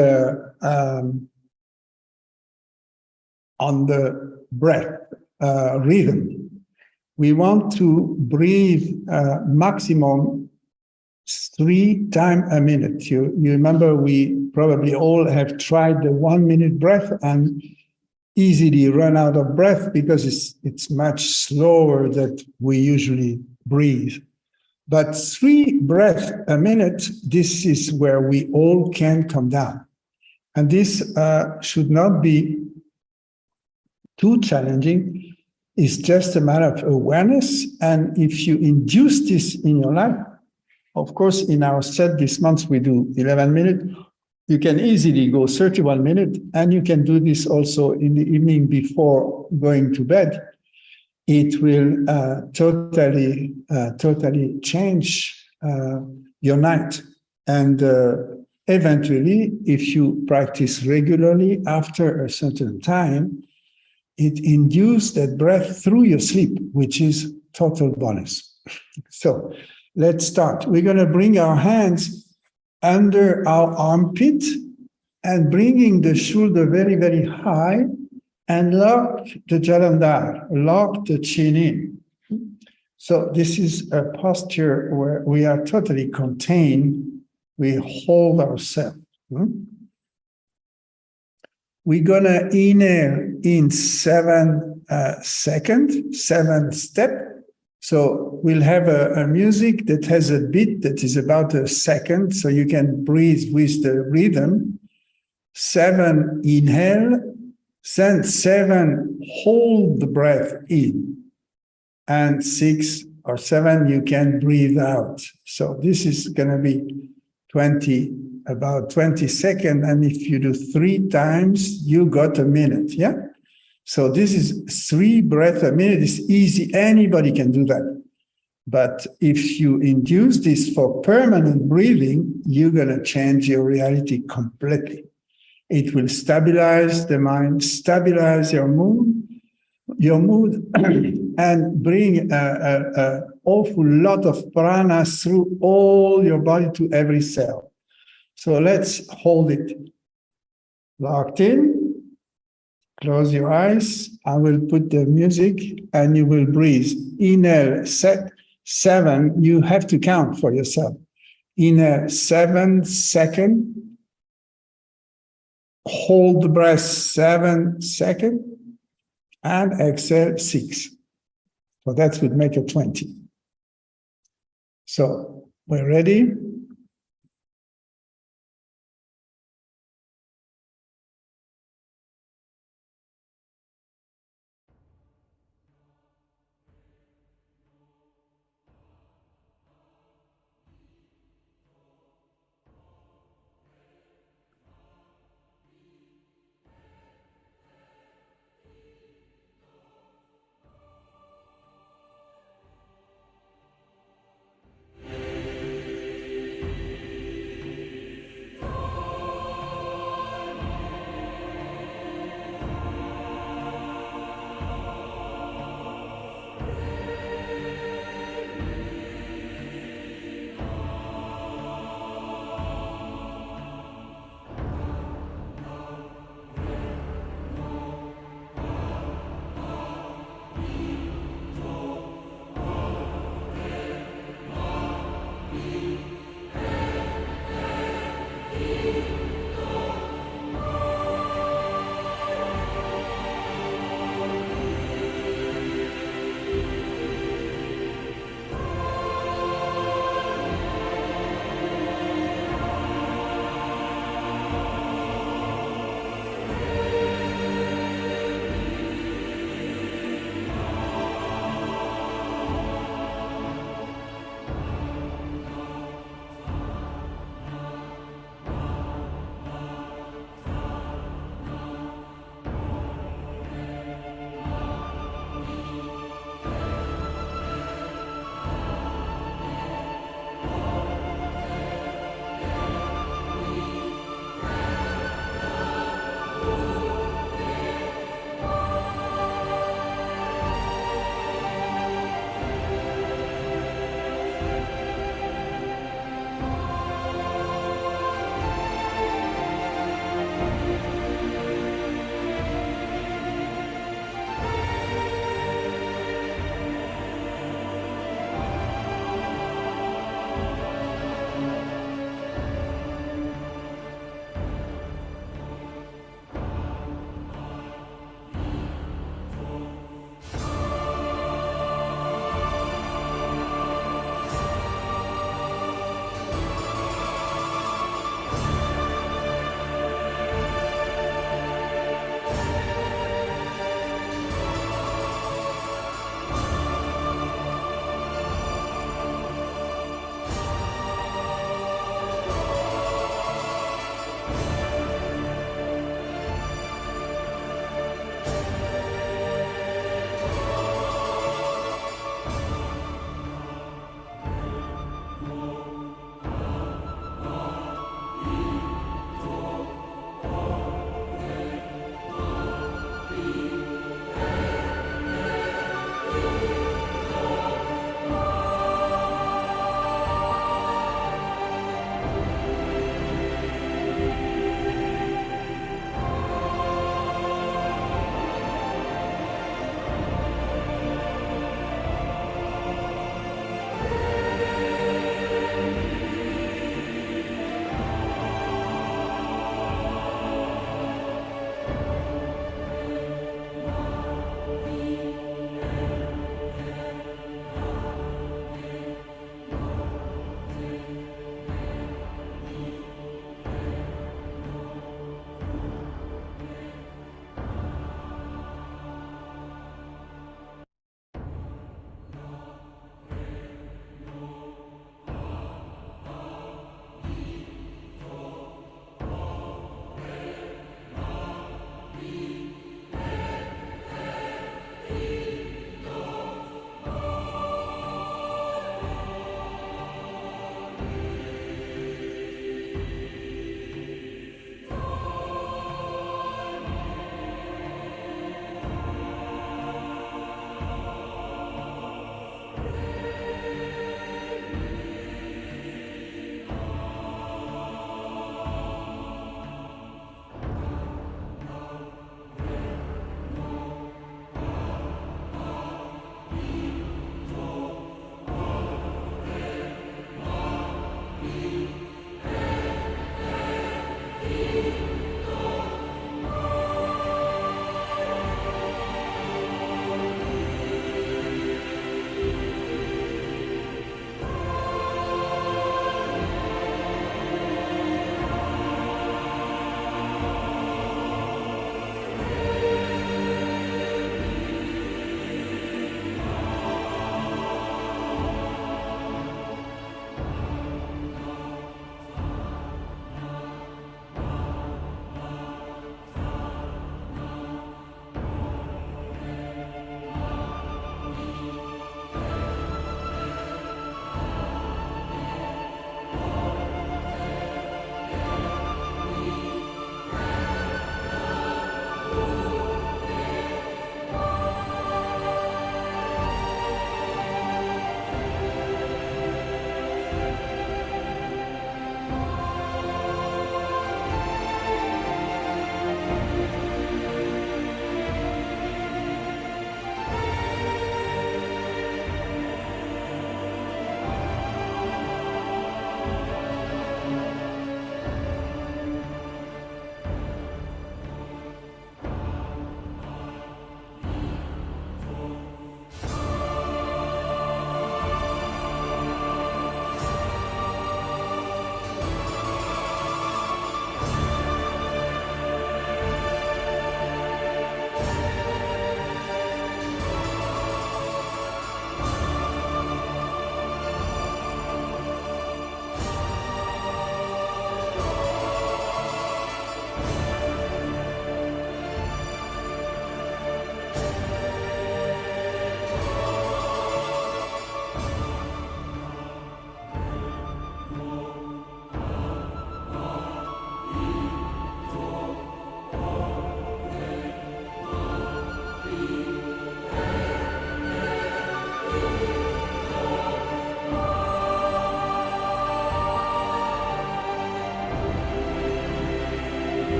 the breath rhythm. We want to breathe maximum 3 times a minute. You remember we probably all have tried the 1 minute breath and easily run out of breath because it's much slower than we usually breathe. But 3 breaths a minute, this is where we all can come down. And this should not be too challenging. It's just a matter of awareness. And if you induce this in your life, of course, in our set this month, we do 11 minutes. You can easily go 31 minutes, and you can do this also in the evening before going to bed. It will totally change your night. And eventually, if you practice regularly after a certain time, it induces that breath through your sleep, which is total bonus. So let's start. We're going to bring our hands under our armpit and bringing the shoulder very, very high and lock the Jalandhar, lock the chin in. So this is a posture where we are totally contained. We hold ourselves. We're going to inhale in 7 seconds, 7 steps. So we'll have a music that has a beat that is about a second, so you can breathe with the rhythm. 7 inhale, then 7 hold the breath in, and 6 or 7 you can breathe out. So this is going to be about 20 seconds, and if you do 3 times, you got a minute. Yeah. So this is 3 breaths a minute. It's easy. Anybody can do that. But if you induce this for permanent breathing, you're going to change your reality completely. It will stabilize the mind, stabilize your mood, and bring an awful lot of prana through all your body to every cell. So let's hold it locked in. Close your eyes. I will put the music and you will breathe. Inhale, 7. You have to count for yourself. Inhale, 7 seconds. Hold the breath 7 seconds. And exhale 6. So that would make it 20. So we're ready.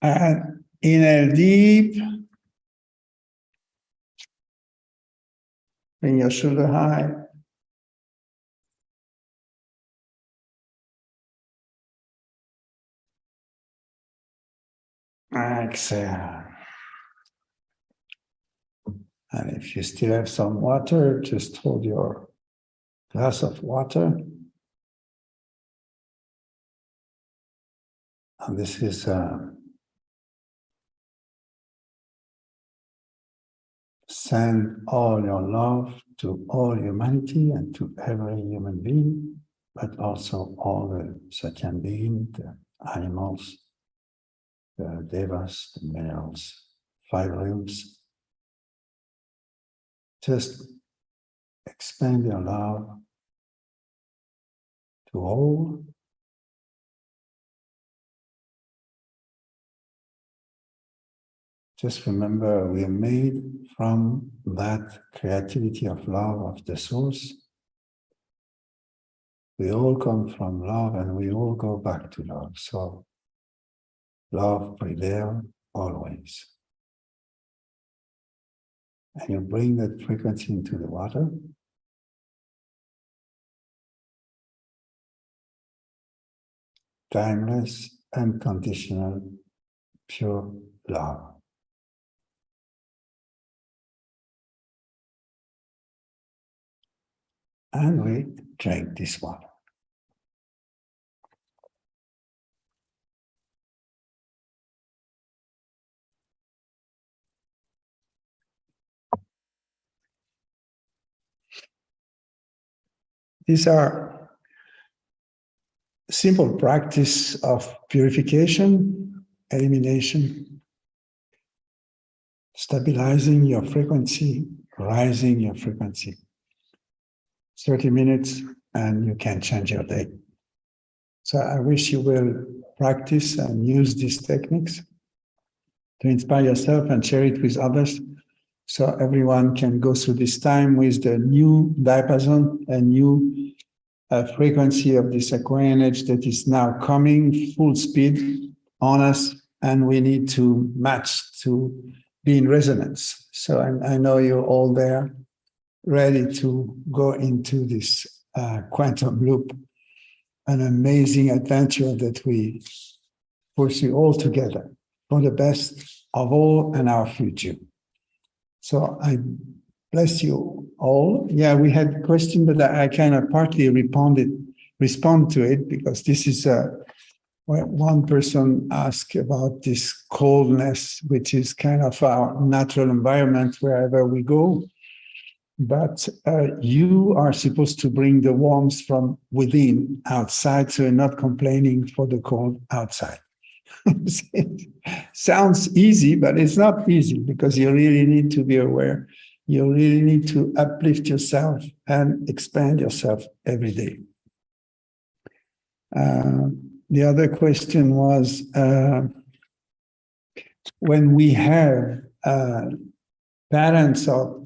And inhale deep. Bring your shoulder high. Exhale. And if you still have some water, just hold your glass of water. And this is send all your love to all humanity and to every human being, but also all the sentient beings, the animals, the devas, the minerals, 5 rooms. Just expand your love to all. Just remember, we are made from that creativity of love of the source. We all come from love and we all go back to love. So love prevails always. And you bring that frequency into the water. Timeless, unconditional, pure love. And we drink this water. These are simple practice of purification, elimination, stabilizing your frequency, rising your frequency. 30 minutes and you can change your day. So I wish you will practice and use these techniques to inspire yourself and share it with others, so everyone can go through this time with the new diapason, a new frequency of this Aquarian age that is now coming full speed on us, and we need to match to be in resonance. So I know you're all there, ready to go into this quantum loop, an amazing adventure that we pursue all together for the best of all and our future. So I bless you all. Yeah, we had a question, but I kind of partly respond to it, because this is one person asked about this coldness, which is kind of our natural environment wherever we go. But you are supposed to bring the warmth from within, outside, so you're not complaining for the cold outside. It sounds easy, but it's not easy, because you really need to be aware. You really need to uplift yourself and expand yourself every day. The other question was, when we have parents or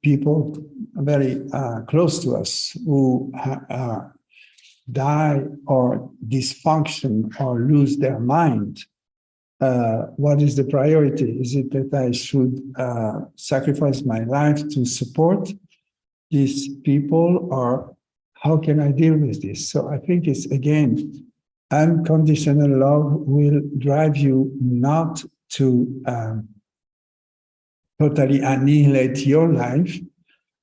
people very close to us who die or dysfunction or lose their mind, what is the priority? Is it that I should sacrifice my life to support these people, or how can I deal with this? So I think it's, again, unconditional love will drive you not to totally annihilate your life,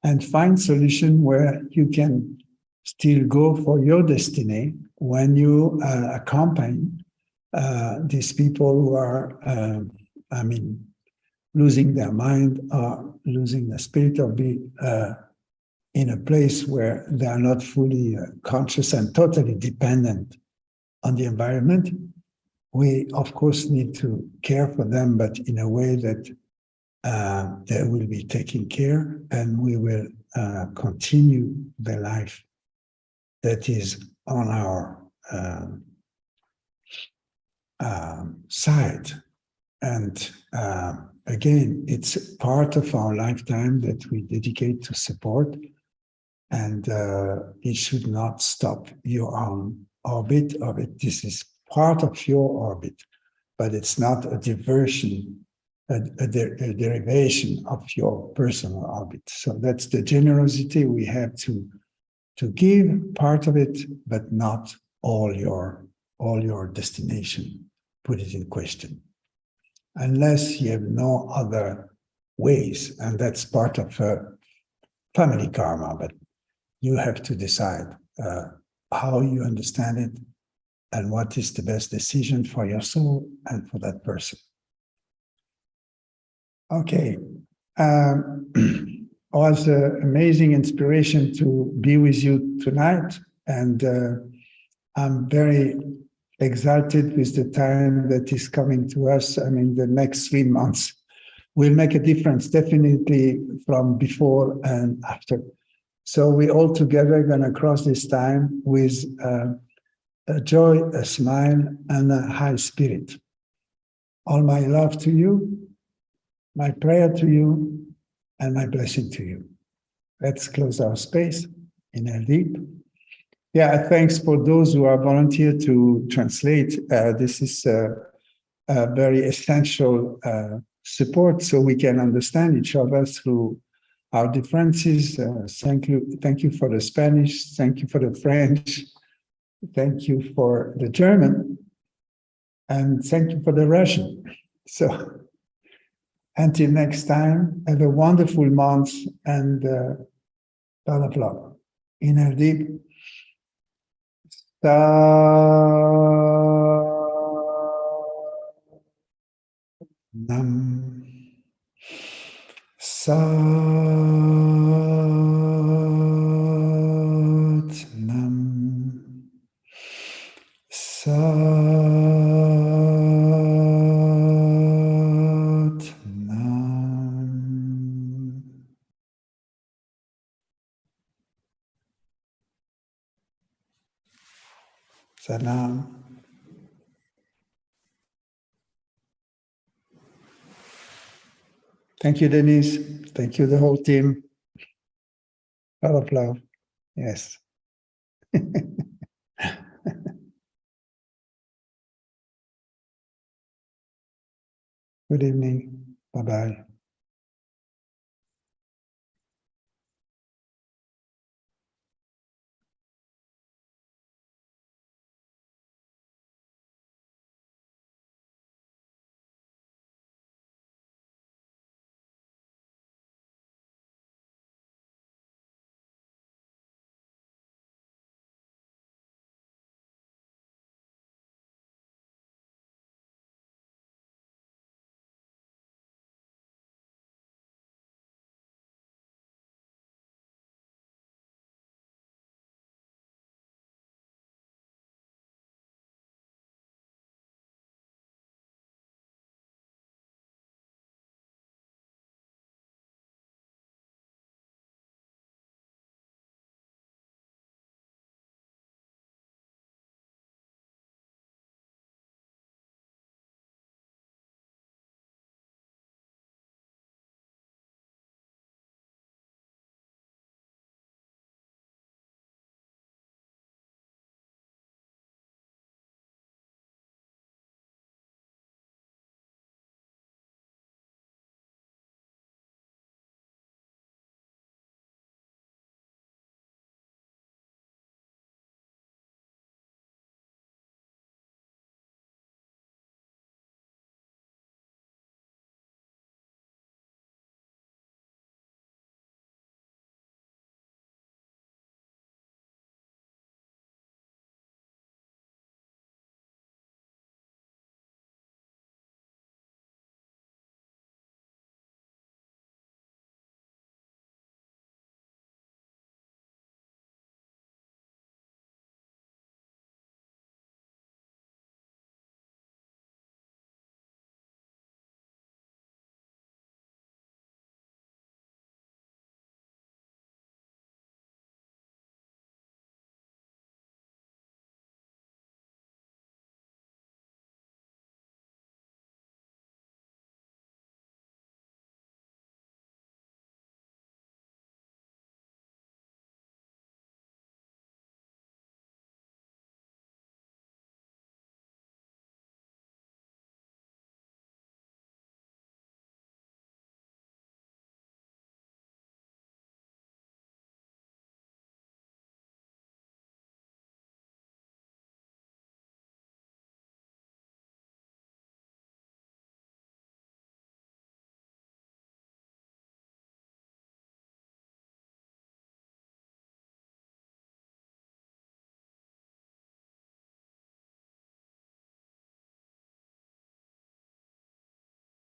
and find solution where you can still go for your destiny when you accompany these people who are, losing their mind or losing the spirit, or be in a place where they are not fully conscious and totally dependent on the environment. We, of course, need to care for them, but in a way that they will be taken care, and we will continue the life that is on our side. And again, it's part of our lifetime that we dedicate to support, and it should not stop your own orbit of it. This is part of your orbit. but it's not a diversion, a derivation of your personal orbit. So that's the generosity we have to give part of it, but not all your destination. Put it in question, unless you have no other ways, and that's part of family karma. But you have to decide how you understand it and what is the best decision for your soul and for that person. Okay. Was an amazing inspiration to be with you tonight, and I'm very excited with the time that is coming to us. I mean, the next 3 months will make a difference, definitely from before and after. So we all together going to cross this time with a joy, a smile, and a high spirit. All my love to you, my prayer to you, and my blessing to you. Let's close our space, inhale deep. Yeah, thanks for those who are volunteered to translate. This is a very essential support so we can understand each other through our differences. Thank you for the Spanish, thank you for the French, thank you for the German, and thank you for the Russian. So until next time, have a wonderful month and a lot of love. Inhale deep. Nam. Sat Nam. Sat Nam. Salam. Thank you, Denise. Thank you, the whole team. A lot of love. Yes. Good evening. Bye-bye.